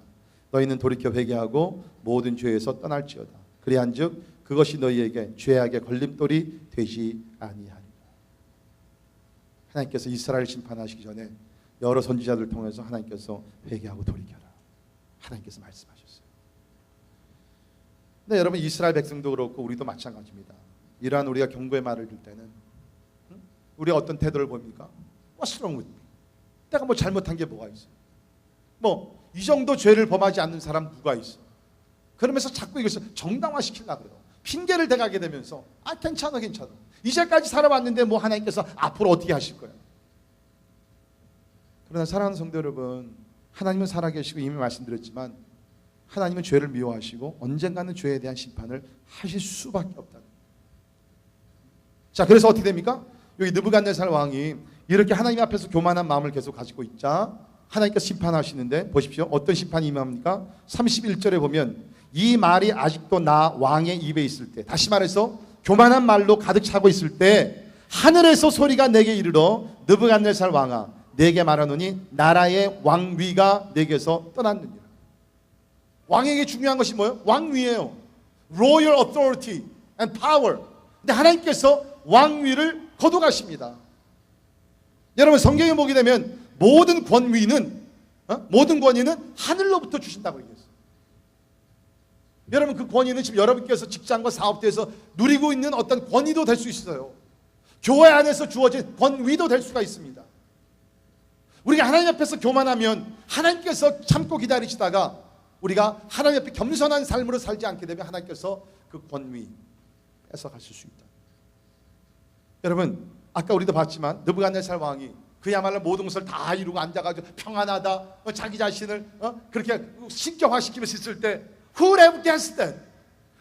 너희는 돌이켜 회개하고 모든 죄에서 떠날지어다. 그리한즉 그것이 너희에게 죄악의 걸림돌이 되지 아니하리라. 하나님께서 이스라엘 심판하시기 전에 여러 선지자들 통해서 하나님께서 회개하고 돌이켜라 하나님께서 말씀하셨어요. 근데 여러분 이스라엘 백성도 그렇고 우리도 마찬가지입니다. 이러한 우리가 경고의 말을 들 때는 우리가 어떤 태도를 보입니까? What's wrong with me? 내가 뭐 잘못한 게 뭐가 있어? 뭐 이 정도 죄를 범하지 않는 사람 누가 있어? 그러면서 자꾸 이것을 정당화시키려고 그래요. 핑계를 대가게 되면서 괜찮아 이제까지 살아왔는데 뭐 하나님께서 앞으로 어떻게 하실 거야? 그러나 사랑하는 성도 여러분, 하나님은 살아계시고 이미 말씀드렸지만 하나님은 죄를 미워하시고 언젠가는 죄에 대한 심판을 하실 수밖에 없다는. 자, 그래서 어떻게 됩니까? 여기 느부갓네살 왕이 이렇게 하나님 앞에서 교만한 마음을 계속 가지고 있자 하나님께서 심판하시는데 보십시오. 어떤 심판이 임합니까? 31절에 보면 이 말이 아직도 나 왕의 입에 있을 때, 다시 말해서 교만한 말로 가득 차고 있을 때 하늘에서 소리가 내게 이르러 느부갓네살 왕아 내게 말하노니 나라의 왕위가 내게서 떠났느니라. 왕에게 중요한 것이 뭐예요? 왕위예요. Royal authority and power. 근데 하나님께서 왕위를 거둬가십니다. 여러분 성경에 보게 되면 모든 권위는 하늘로부터 주신다고 얘기했어요. 여러분 그 권위는 지금 여러분께서 직장과 사업대에서 누리고 있는 어떤 권위도 될 수 있어요. 교회 안에서 주어진 권위도 될 수가 있습니다. 우리가 하나님 앞에서 교만하면 하나님께서 참고 기다리시다가 우리가 하나님 앞에 겸손한 삶으로 살지 않게 되면 하나님께서 그 권위 뺏어가실 수 있다. 여러분 아까 우리도 봤지만 느부갓네살 왕이 그야말로 모든 것을 다 이루고 앉아가지고 평안하다 자기 자신을 그렇게 신격화시키면서 있을 때 Who ever guessed that?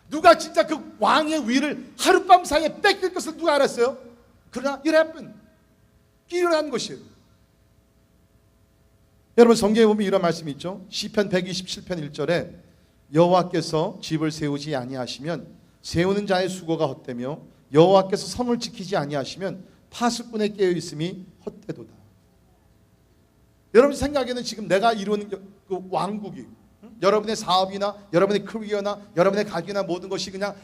누가 진짜 그 왕의 위를 하룻밤 사이에 뺏길 것을 누가 알았어요? 그러나 it happened. 일어난 것이에요. 여러분 성경에 보면 이런 말씀이 있죠. 시편 127편 1절에 여호와께서 집을 세우지 아니하시면 세우는 자의 수고가 헛되며 여호와께서 성을 지키지 아니하시면 파수꾼의 깨어 있음이 헛되도다. 여러분 생각에는 지금 내가 이루는 그 왕국이 여러분의 사업이나 여러분의 커리어나 여러분의 가게나 모든 것이 그냥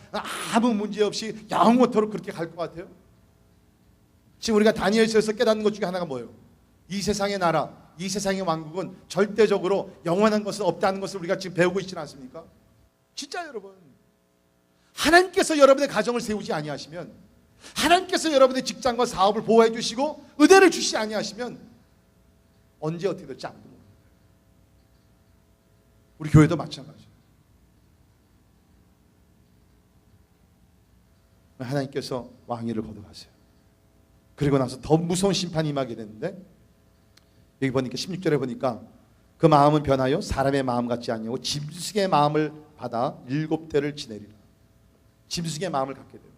아무 문제 없이 영원토록 그렇게 갈 것 같아요? 지금 우리가 다니엘서에서 깨닫는 것 중에 하나가 뭐예요? 이 세상의 나라, 이 세상의 왕국은 절대적으로 영원한 것은 없다는 것을 우리가 지금 배우고 있지는 않습니까? 진짜 여러분 하나님께서 여러분의 가정을 세우지 아니하시면 하나님께서 여러분의 직장과 사업을 보호해 주시고 은혜를 주시지 아니하시면 언제 어떻게 될지 아무도 모릅니다. 우리 교회도 마찬가지예요. 하나님께서 왕위를 거둬가세요. 그리고 나서 더 무서운 심판이 임하게 되는데 여기 보니까 16절에 보니까 그 마음은 변하여 사람의 마음 같지 아니하고 짐승의 마음을 받아 7대를 지내리라. 짐승의 마음을 갖게 돼요.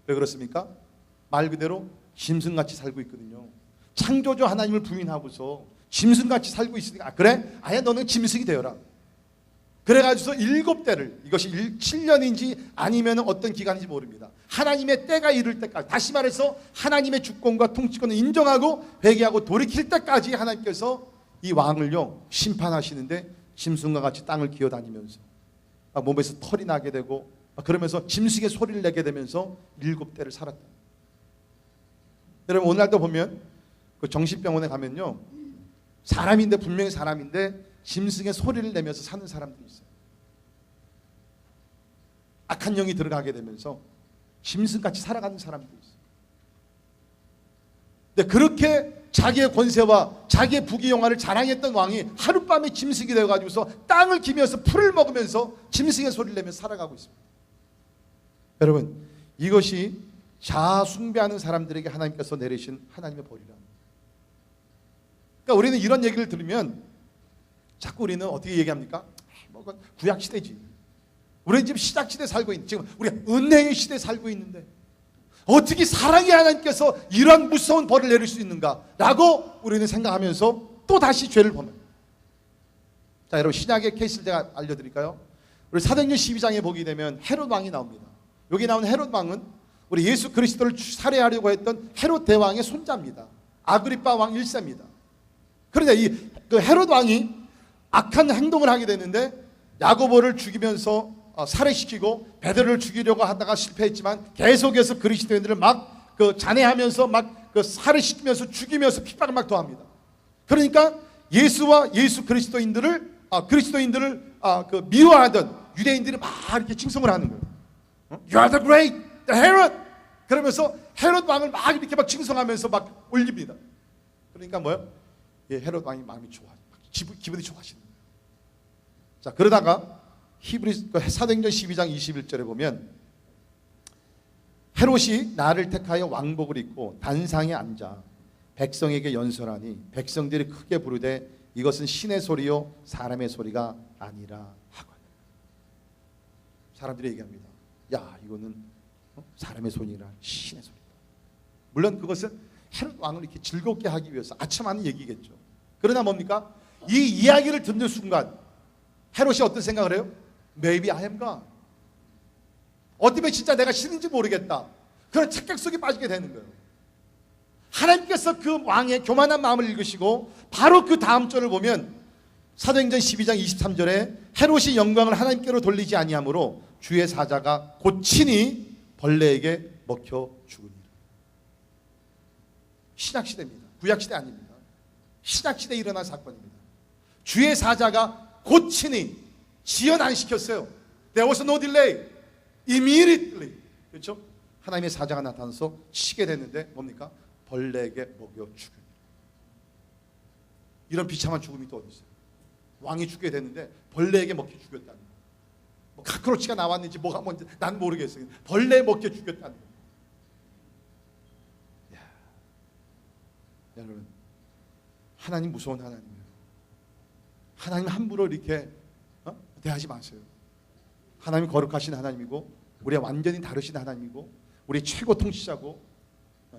왜 그렇습니까? 말 그대로 짐승같이 살고 있거든요. 창조주 하나님을 부인하고서 짐승같이 살고 있으니까 그래? 아예 너는 짐승이 되어라. 그래가지고서 7대를 이것이 7년인지 아니면 어떤 기간인지 모릅니다. 하나님의 때가 이를 때까지, 다시 말해서 하나님의 주권과 통치권을 인정하고 회개하고 돌이킬 때까지 하나님께서 이 왕을요 심판하시는데 짐승과 같이 땅을 기어다니면서 몸에서 털이 나게 되고 그러면서 짐승의 소리를 내게 되면서 7대를 살았다. 여러분 오늘날도 보면 그 정신병원에 가면요 사람인데 분명히 사람인데 짐승의 소리를 내면서 사는 사람들이 있어요. 악한 영이 들어가게 되면서 짐승같이 살아가는 사람들이 있어요. 근데 그렇게 자기의 권세와 자기의 부귀영화를 자랑했던 왕이 하룻밤에 짐승이 되어가지고서 땅을 기면서 풀을 먹으면서 짐승의 소리를 내면서 살아가고 있습니다. 여러분 이것이 자아 숭배하는 사람들에게 하나님께서 내리신 하나님의 벌이라. 그러니까 우리는 이런 얘기를 들으면 자꾸 우리는 어떻게 얘기합니까? 구약 시대지. 우리는 지금 시작 시대 살고 있는, 지금 우리가 은혜의 시대에 살고 있는데 어떻게 사랑의 하나님께서 이런 무서운 벌을 내릴 수 있는가라고 우리는 생각하면서 또 다시 죄를 범해요. 자, 여러분 신약의 케이스를 제가 알려드릴까요? 우리 사도행전 12장에 보게 되면 헤롯 왕이 나옵니다. 여기 나온 헤롯 왕은 우리 예수 그리스도를 살해하려고 했던 헤롯 대왕의 손자입니다. 아그리빠 왕 1세입니다. 그런데 그 헤롯 왕이 악한 행동을 하게 되는데 야고보를 죽이면서 살해시키고 베드로를 죽이려고 하다가 실패했지만 계속해서 그리스도인들을 막 그 잔해하면서 막 그 살해시키면서 죽이면서 핍박을 막 더합니다. 그러니까 예수와 예수 그리스도인들을 그 미워하던 유대인들이 막 이렇게 칭송을 하는 거예요. You are the great, the Herod. 그러면서 헤롯 왕을 막 이렇게 막 칭송하면서 막 올립니다. 그러니까 뭐요? 예, 헤롯 왕이 마음이 좋아, 기분이 좋아지는 거예요. 자, 그러다가 사도행전 12장 21절에 보면 헤롯이 나를 택하여 왕복을 입고 단상에 앉아 백성에게 연설하니 백성들이 크게 부르되 이것은 신의 소리요 사람의 소리가 아니라 하거든. 사람들이 얘기합니다. 야, 이거는 사람의 소리라 신의 소리다. 물론 그것은 헤롯 왕을 이렇게 즐겁게 하기 위해서 아첨하는 얘기겠죠. 그러나 뭡니까? 이 이야기를 듣는 순간 헤롯이 어떤 생각을 해요? Maybe I am God. 어쩌면 진짜 내가 신인지 모르겠다. 그런 착각 속에 빠지게 되는 거예요. 하나님께서 그 왕의 교만한 마음을 읽으시고 바로 그 다음 절을 보면 사도행전 12장 23절에 헤롯이 영광을 하나님께로 돌리지 아니하므로 주의 사자가 곧 친히 벌레에게 먹혀 죽으니라. 신약시대입니다. 구약시대 아닙니다. 신약시대에 일어난 사건입니다. 주의 사자가 곧 친히 지연 안 시켰어요. There was no delay. Immediately. 그렇죠? 하나님의 사자가 나타나서 치게 됐는데 뭡니까? 벌레에게 먹여 죽여. 이런 비참한 죽음이 또 어디 있어요? 왕이 죽게 됐는데 벌레에게 먹혀 죽였다는 거예요. 뭐 카크로치가 나왔는지 뭐가 뭔지 난 모르겠어요. 벌레에 먹혀 죽였다는 거예요. 여러분, 하나님 무서운 하나님이에요. 하나님 함부로 이렇게 대하지 마세요. 하나님 거룩하신 하나님이고 우리와 완전히 다르신 하나님이고 우리 최고 통치자고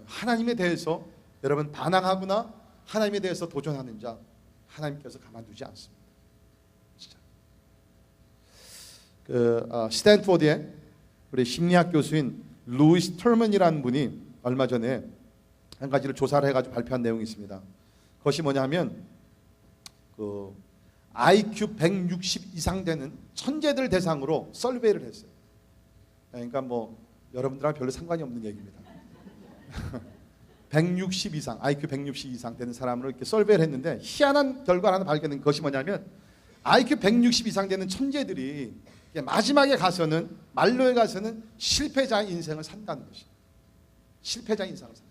하나님에 대해서 여러분 반항하거나 하나님에 대해서 도전하는 자 하나님께서 가만두지 않습니다. 진짜. 스탠포드의 우리 심리학 교수인 루이스 털먼이라는 분이 얼마 전에 한 가지를 조사를 해가지고 발표한 내용이 있습니다. 그것이 뭐냐면 그 IQ 160 이상 되는 천재들 대상으로 설베이를 했어요. 그러니까 뭐 여러분들하고 별로 상관이 없는 얘기입니다. 160 이상, IQ 160 이상 되는 사람으로 이렇게 설베이를 했는데 희한한 결과를 하나 발견한 것이 뭐냐면 IQ 160 이상 되는 천재들이 마지막에 가서는 말로에 가서는 실패자의 인생을 산다는 것이. 실패자의 인생을 산다.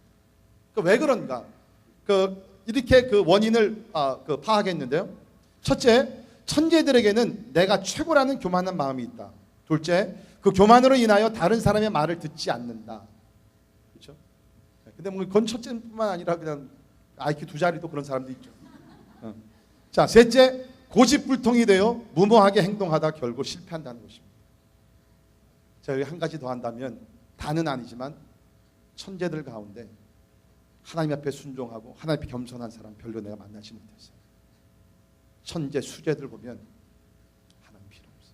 왜 그런가? 이렇게 그 원인을 파악했는데요. 첫째, 천재들에게는 내가 최고라는 교만한 마음이 있다. 둘째, 그 교만으로 인하여 다른 사람의 말을 듣지 않는다. 그렇죠? 근데 뭐 그건 첫째뿐만 아니라 그냥 IQ 2자리도 그런 사람도 있죠. 자, 셋째, 고집불통이 되어 무모하게 행동하다 결국 실패한다는 것입니다. 제가 여기 한 가지 더 한다면, 다는 아니지만 천재들 가운데 하나님 앞에 순종하고 하나님 앞에 겸손한 사람 별로 내가 만나지 못했어요. 천재, 수재들 보면 하나님 필요 없어.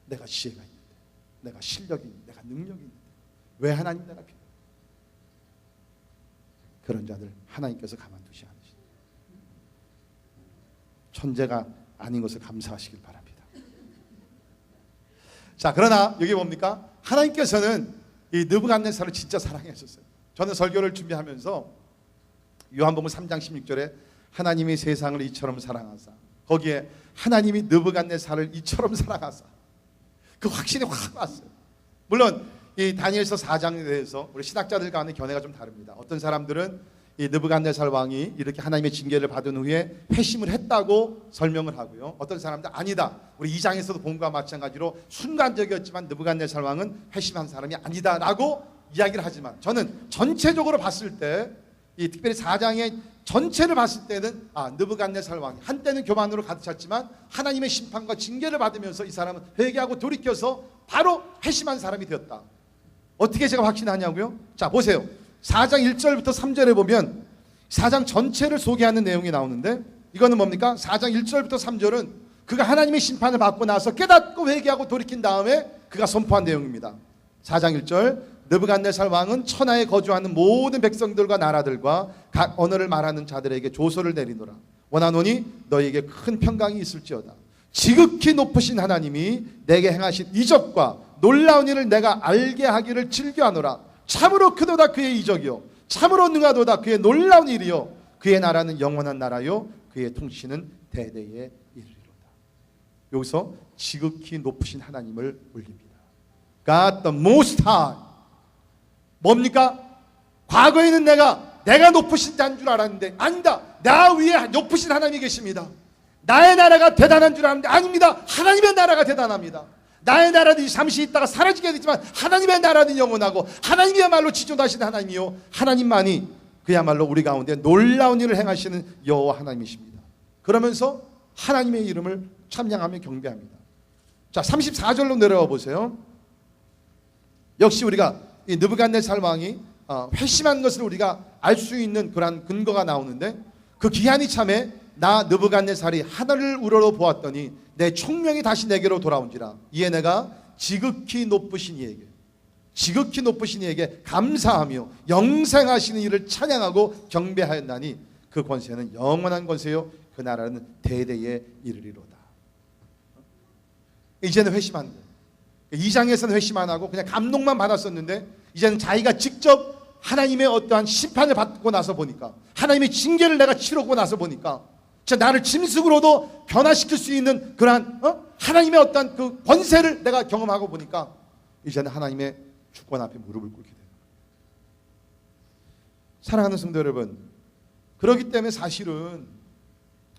내가 지혜가 있는데, 내가 실력이 있는데, 내가 능력이 있는데 왜 하나님 내가 필요? 그런 자들 하나님께서 가만두지 않으시다. 천재가 아닌 것을 감사하시길 바랍니다. 자, 그러나 여기 뭡니까? 하나님께서는 이 느부갓네살을 진짜 사랑하셨어요. 저는 설교를 준비하면서 요한복음 3장 16절에 하나님이 세상을 이처럼 사랑하사, 거기에 하나님이 느부갓네살을 이처럼 사랑하사, 그 확신이 확 왔어요. 물론 이 다니엘서 4장에 대해서 우리 신학자들 간의 견해가 좀 다릅니다. 어떤 사람들은 이 느부갓네살 왕이 이렇게 하나님의 징계를 받은 후에 회심을 했다고 설명을 하고요. 어떤 사람들 아니다, 우리 2장에서도 본 것과 마찬가지로 순간적이었지만 느부갓네살 왕은 회심한 사람이 아니다라고 이야기를 하지만, 저는 전체적으로 봤을 때, 이 특별히 4장의 전체를 봤을 때는 느부갓네살 왕이 한때는 교만으로 가득 찼지만 하나님의 심판과 징계를 받으면서 이 사람은 회개하고 돌이켜서 바로 회심한 사람이 되었다. 어떻게 제가 확신하냐고요? 자, 보세요. 4장 1절부터 3절에 보면 4장 전체를 소개하는 내용이 나오는데, 이거는 뭡니까? 4장 1절부터 3절은 그가 하나님의 심판을 받고 나서 깨닫고 회개하고 돌이킨 다음에 그가 선포한 내용입니다. 4장 1절, 느부갓네살 왕은 천하에 거주하는 모든 백성들과 나라들과 각 언어를 말하는 자들에게 조서를 내리노라. 원하노니 너희에게 큰 평강이 있을지어다. 지극히 높으신 하나님이 내게 행하신 이적과 놀라운 일을 내가 알게 하기를 즐겨하노라. 참으로 크도다 그의 이적이요, 참으로 능하도다 그의 놀라운 일이요, 그의 나라는 영원한 나라요, 그의 통치는 대대에 이르리로다. 여기서 지극히 높으신 하나님을 올립니다. God the Most High. 뭡니까? 과거에는 내가 높으신 자인 줄 알았는데 아니다, 나 위에 높으신 하나님이 계십니다. 나의 나라가 대단한 줄 알았는데 아닙니다. 하나님의 나라가 대단합니다. 나의 나라는 잠시 있다가 사라지게 되지만 하나님의 나라는 영원하고 하나님이야말로 지존하시는 하나님이요, 하나님만이 그야말로 우리 가운데 놀라운 일을 행하시는 여호와 하나님이십니다. 그러면서 하나님의 이름을 찬양하며 경배합니다. 자, 34절로 내려와 보세요. 역시 우리가 이 느부갓네살 왕이 회심한 것을 우리가 알 수 있는 그러한 근거가 나오는데, 그 기한이 참에 나 느부갓네살이 하늘을 우러러 보았더니 내 총명이 다시 내게로 돌아온지라. 이에 내가 지극히 높으신 이에게 감사하며 영생하시는 이를 찬양하고 경배하였나니 그 권세는 영원한 권세요, 그 나라는 대대에 이르리로다. 이제는 회심 안 돼요. 2장에서는 회심 안 하고 그냥 감동만 받았었는데, 이제는 자기가 직접 하나님의 어떠한 심판을 받고 나서 보니까, 하나님의 징계를 내가 치르고 나서 보니까, 진짜 나를 짐승으로도 변화시킬 수 있는 그러한 하나님의 어떠한 그 권세를 내가 경험하고 보니까 이제는 하나님의 주권 앞에 무릎을 꿇게 돼요. 사랑하는 성도 여러분, 그렇기 때문에 사실은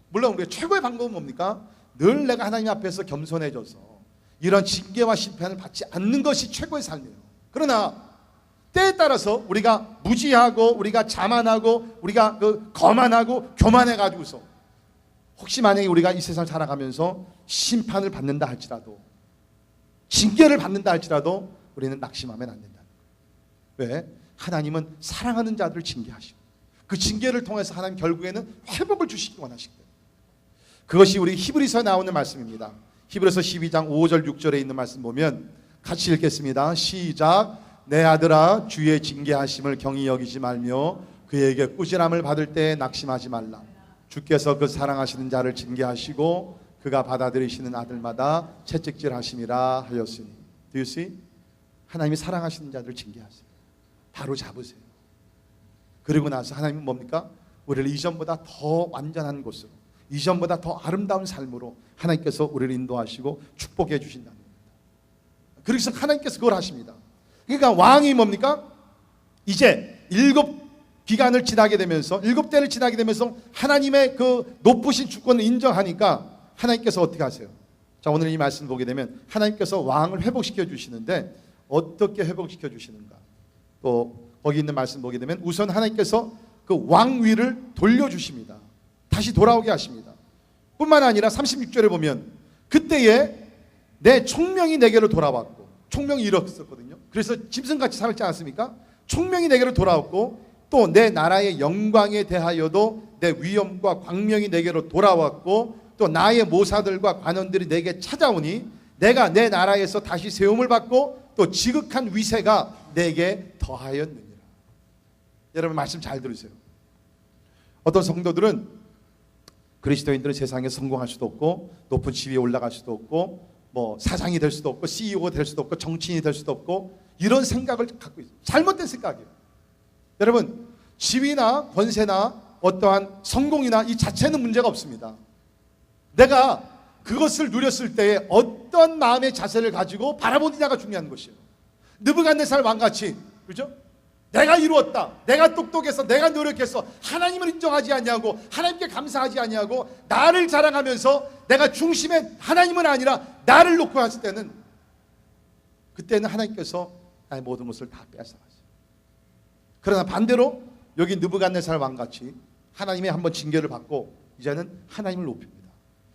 물론 우리가 최고의 방법은 뭡니까? 늘 내가 하나님 앞에서 겸손해져서 이런 징계와 심판을 받지 않는 것이 최고의 삶이에요. 그러나 때에 따라서 우리가 무지하고 우리가 자만하고 우리가 거만하고 교만해가지고서 혹시 만약에 우리가 이 세상을 살아가면서 심판을 받는다 할지라도, 징계를 받는다 할지라도 우리는 낙심하면 안 된다. 왜? 하나님은 사랑하는 자들을 징계하시고 그 징계를 통해서 하나님 결국에는 회복을 주시기 원하시기 때문에, 그것이 우리 히브리서에 나오는 말씀입니다. 히브리서 12장 5절 6절에 있는 말씀 보면 같이 읽겠습니다. 시작. 내 아들아, 주의 징계하심을 경히 여기지 말며 그에게 꾸지람을 받을 때 낙심하지 말라. 주께서 그 사랑하시는 자를 징계하시고 그가 받아들이시는 아들마다 채찍질하심이라 하였으니. Do you see? 하나님이 사랑하시는 자들을 징계하세요. 바로 잡으세요. 그리고 나서 하나님은 뭡니까? 우리를 이전보다 더 완전한 곳으로, 이전보다 더 아름다운 삶으로 하나님께서 우리를 인도하시고 축복해 주신다는 겁니다. 그래서 하나님께서 그걸 하십니다. 그러니까 왕이 뭡니까? 이제 7기간을 지나게 되면서, 7대를 지나게 되면서 하나님의 그 높으신 주권을 인정하니까 하나님께서 어떻게 하세요? 자, 오늘 이 말씀 보게 되면 하나님께서 왕을 회복시켜 주시는데 어떻게 회복시켜 주시는가? 또 거기 있는 말씀 보게 되면 우선 하나님께서 그 왕위를 돌려주십니다. 다시 돌아오게 하십니다. 뿐만 아니라 36절에 보면 그때에 내 총명이 내게로 돌아왔고, 총명이 잃었었거든요. 그래서 짐승같이 살지 않았습니까? 총명이 내게로 돌아왔고 또 내 나라의 영광에 대하여도 내 위엄과 광명이 내게로 돌아왔고 또 나의 모사들과 관원들이 내게 찾아오니 내가 내 나라에서 다시 세움을 받고 또 지극한 위세가 내게 더하였느니라. 여러분 말씀 잘 들으세요. 어떤 성도들은 그리스도인들은 세상에 성공할 수도 없고 높은 지위에 올라갈 수도 없고 뭐 사장이 될 수도 없고 CEO가 될 수도 없고 정치인이 될 수도 없고 이런 생각을 갖고 있어요. 잘못된 생각이에요. 여러분 지위나 권세나 어떠한 성공이나 이 자체는 문제가 없습니다. 내가 그것을 누렸을 때에 어떤 마음의 자세를 가지고 바라보느냐가 중요한 것이에요. 느부갓네살 왕같이, 그렇죠? 내가 이루었다, 내가 똑똑해서, 내가 노력해서 하나님을 인정하지 않냐고, 하나님께 감사하지 않냐고 나를 자랑하면서 내가 중심에 하나님은 아니라 나를 놓고 했을 때는, 그때는 하나님께서 나의 모든 것을 다 뺏어가세요. 그러나 반대로 여기 느부갓네살 왕같이 하나님의 한번 징계를 받고 이제는 하나님을 높입니다.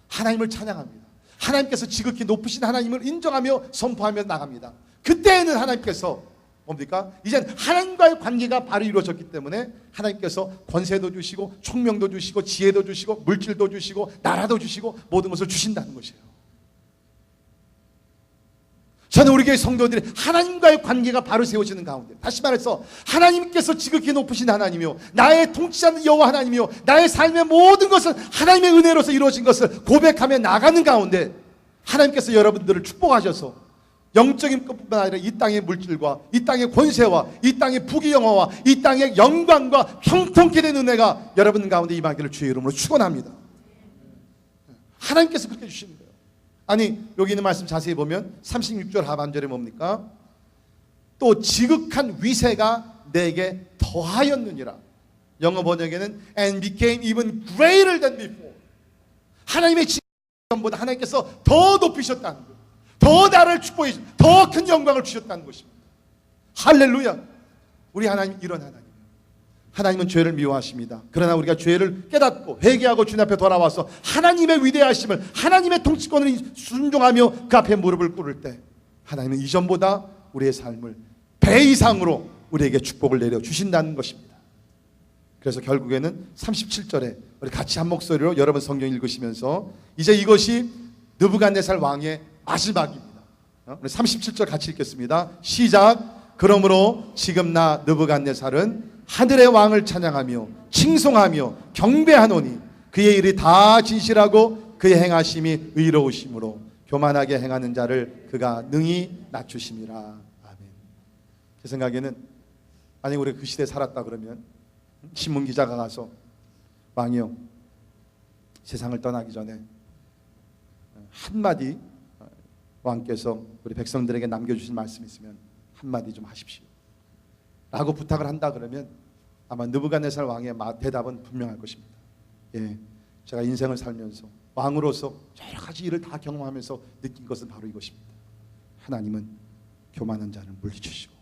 하나님을 찬양합니다. 하나님께서 지극히 높으신 하나님을 인정하며 선포하며 나갑니다. 그때에는 하나님께서 뭡니까? 이젠 하나님과의 관계가 바로 이루어졌기 때문에 하나님께서 권세도 주시고 총명도 주시고 지혜도 주시고 물질도 주시고 나라도 주시고 모든 것을 주신다는 것이에요. 저는 우리 교회 성도들이 하나님과의 관계가 바로 세워지는 가운데, 다시 말해서 하나님께서 지극히 높으신 하나님이요 나의 통치자는 여호와 하나님이요 나의 삶의 모든 것은 하나님의 은혜로서 이루어진 것을 고백하며 나가는 가운데 하나님께서 여러분들을 축복하셔서 영적인 것뿐만 아니라 이 땅의 물질과 이 땅의 권세와 이 땅의 부귀영화와 이 땅의 영광과 형통케 된 은혜가 여러분 가운데 임하기를 주의 이름으로 축원합니다. 하나님께서 그렇게 주시는 거예요. 아니 여기 있는 말씀 자세히 보면 36절 하반절에 뭡니까? 또 지극한 위세가 내게 더하였느니라. 영어 번역에는 and became even greater than before. 하나님의 지금보다 하나님께서 더 높이셨다는 거예요. 더 나를 축복해 주셨다. 더 큰 영광을 주셨다는 것입니다. 할렐루야. 우리 하나님 이런 하나님. 하나님은 죄를 미워하십니다. 그러나 우리가 죄를 깨닫고 회개하고 주님 앞에 돌아와서 하나님의 위대하심을, 하나님의 통치권을 순종하며 그 앞에 무릎을 꿇을 때 하나님은 이전보다 우리의 삶을 배 이상으로 우리에게 축복을 내려주신다는 것입니다. 그래서 결국에는 37절에 우리 같이 한 목소리로 여러분 성경 읽으시면서 이제 이것이 느부갓네살 왕의 마지막입니다. 우리 37절 같이 읽겠습니다. 시작. 그러므로 지금 나 느부갓네살은 하늘의 왕을 찬양하며 칭송하며 경배하노니 그의 일이 다 진실하고 그의 행하심이 의로우심으로 교만하게 행하는 자를 그가 능히 낮추심이라. 아멘. 제 생각에는 만약 우리 그 시대에 살았다 그러면 신문 기자가 가서 왕이요 세상을 떠나기 전에 한마디 왕께서 우리 백성들에게 남겨주신 말씀이 있으면 한마디 좀 하십시오 라고 부탁을 한다 그러면 아마 느부갓네살 왕의 대답은 분명할 것입니다. 예, 제가 인생을 살면서 왕으로서 여러 가지 일을 다 경험하면서 느낀 것은 바로 이것입니다. 하나님은 교만한 자를 물리치시고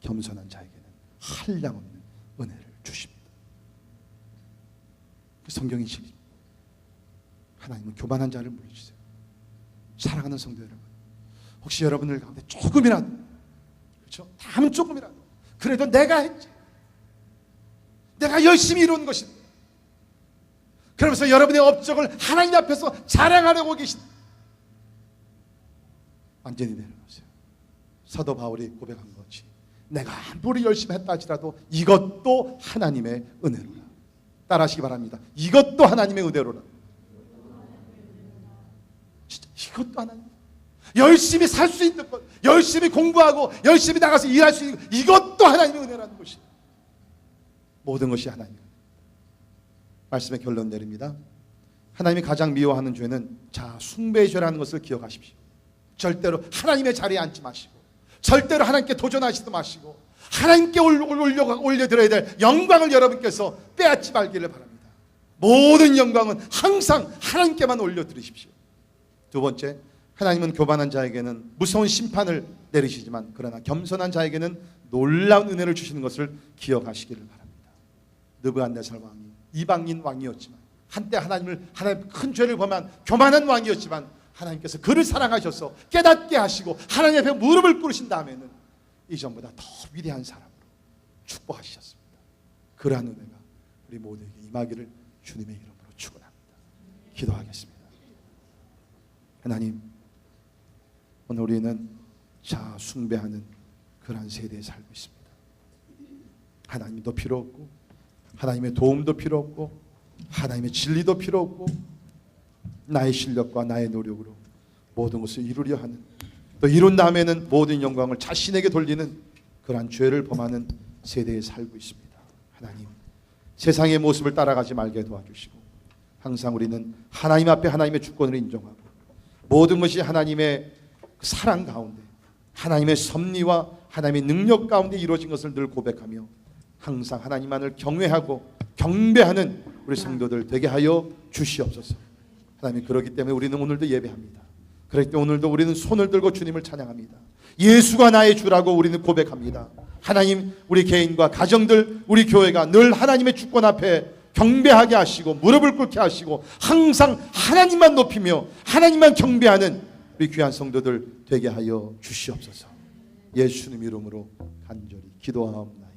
겸손한 자에게는 한량없는 은혜를 주십니다. 성경이 진리입니다. 하나님은 교만한 자를 물리치세요. 사랑하는 성도 여러분, 혹시 여러분들 가운데 조금이라도, 그렇죠? 다음 조금이라도 그래도 내가 했지, 내가 열심히 이룬 것인데, 그러면서 여러분의 업적을 하나님 앞에서 자랑하려고 계신다. 완전히 내려놓으세요. 사도 바울이 고백한 것이 내가 아무리 열심히 했다 할지라도 이것도 하나님의 은혜로라. 따라하시기 바랍니다. 이것도 하나님의 은혜로라. 진짜 이것도 하나님. 열심히 살 수 있는 것, 열심히 공부하고 열심히 나가서 일할 수 있는 것, 이것도 하나님의 은혜라는 것이에요. 모든 것이 하나님. 말씀의 결론 내립니다. 하나님이 가장 미워하는 죄는 숭배의 죄라는 것을 기억하십시오. 절대로 하나님의 자리에 앉지 마시고, 절대로 하나님께 도전하시지 마시고, 하나님께 올려드려야 될 영광을 여러분께서 빼앗지 말기를 바랍니다. 모든 영광은 항상 하나님께만 올려드리십시오. 두 번째, 하나님은 교만한 자에게는 무서운 심판을 내리시지만 그러나 겸손한 자에게는 놀라운 은혜를 주시는 것을 기억하시기를 바랍니다. 느부갓네살 왕이 이방인 왕이었지만 한때 하나님 큰 죄를 범한 교만한 왕이었지만 하나님께서 그를 사랑하셔서 깨닫게 하시고 하나님 앞에 무릎을 꿇으신 다음에는 이전보다 더 위대한 사람으로 축복하셨습니다. 그러한 은혜가 우리 모두에게 임하기를 주님의 이름으로 축원합니다. 기도하겠습니다. 하나님, 오늘 우리는 자아 숭배하는 그러한 세대에 살고 있습니다. 하나님도 필요 없고 하나님의 도움도 필요 없고 하나님의 진리도 필요 없고 나의 실력과 나의 노력으로 모든 것을 이루려 하는, 또 이룬 다음에는 모든 영광을 자신에게 돌리는 그러한 죄를 범하는 세대에 살고 있습니다. 하나님, 세상의 모습을 따라가지 말게 도와주시고 항상 우리는 하나님 앞에 하나님의 주권을 인정하고 모든 것이 하나님의 사랑 가운데 하나님의 섭리와 하나님의 능력 가운데 이루어진 것을 늘 고백하며 항상 하나님만을 경외하고 경배하는 우리 성도들 되게 하여 주시옵소서. 하나님, 그렇기 때문에 우리는 오늘도 예배합니다. 그렇기 때문에 오늘도 우리는 손을 들고 주님을 찬양합니다. 예수가 나의 주라고 우리는 고백합니다. 하나님, 우리 개인과 가정들, 우리 교회가 늘 하나님의 주권 앞에 경배하게 하시고 무릎을 꿇게 하시고 항상 하나님만 높이며 하나님만 경배하는 우리 귀한 성도들 되게 하여 주시옵소서. 예수님 이름으로 간절히 기도하옵나이다.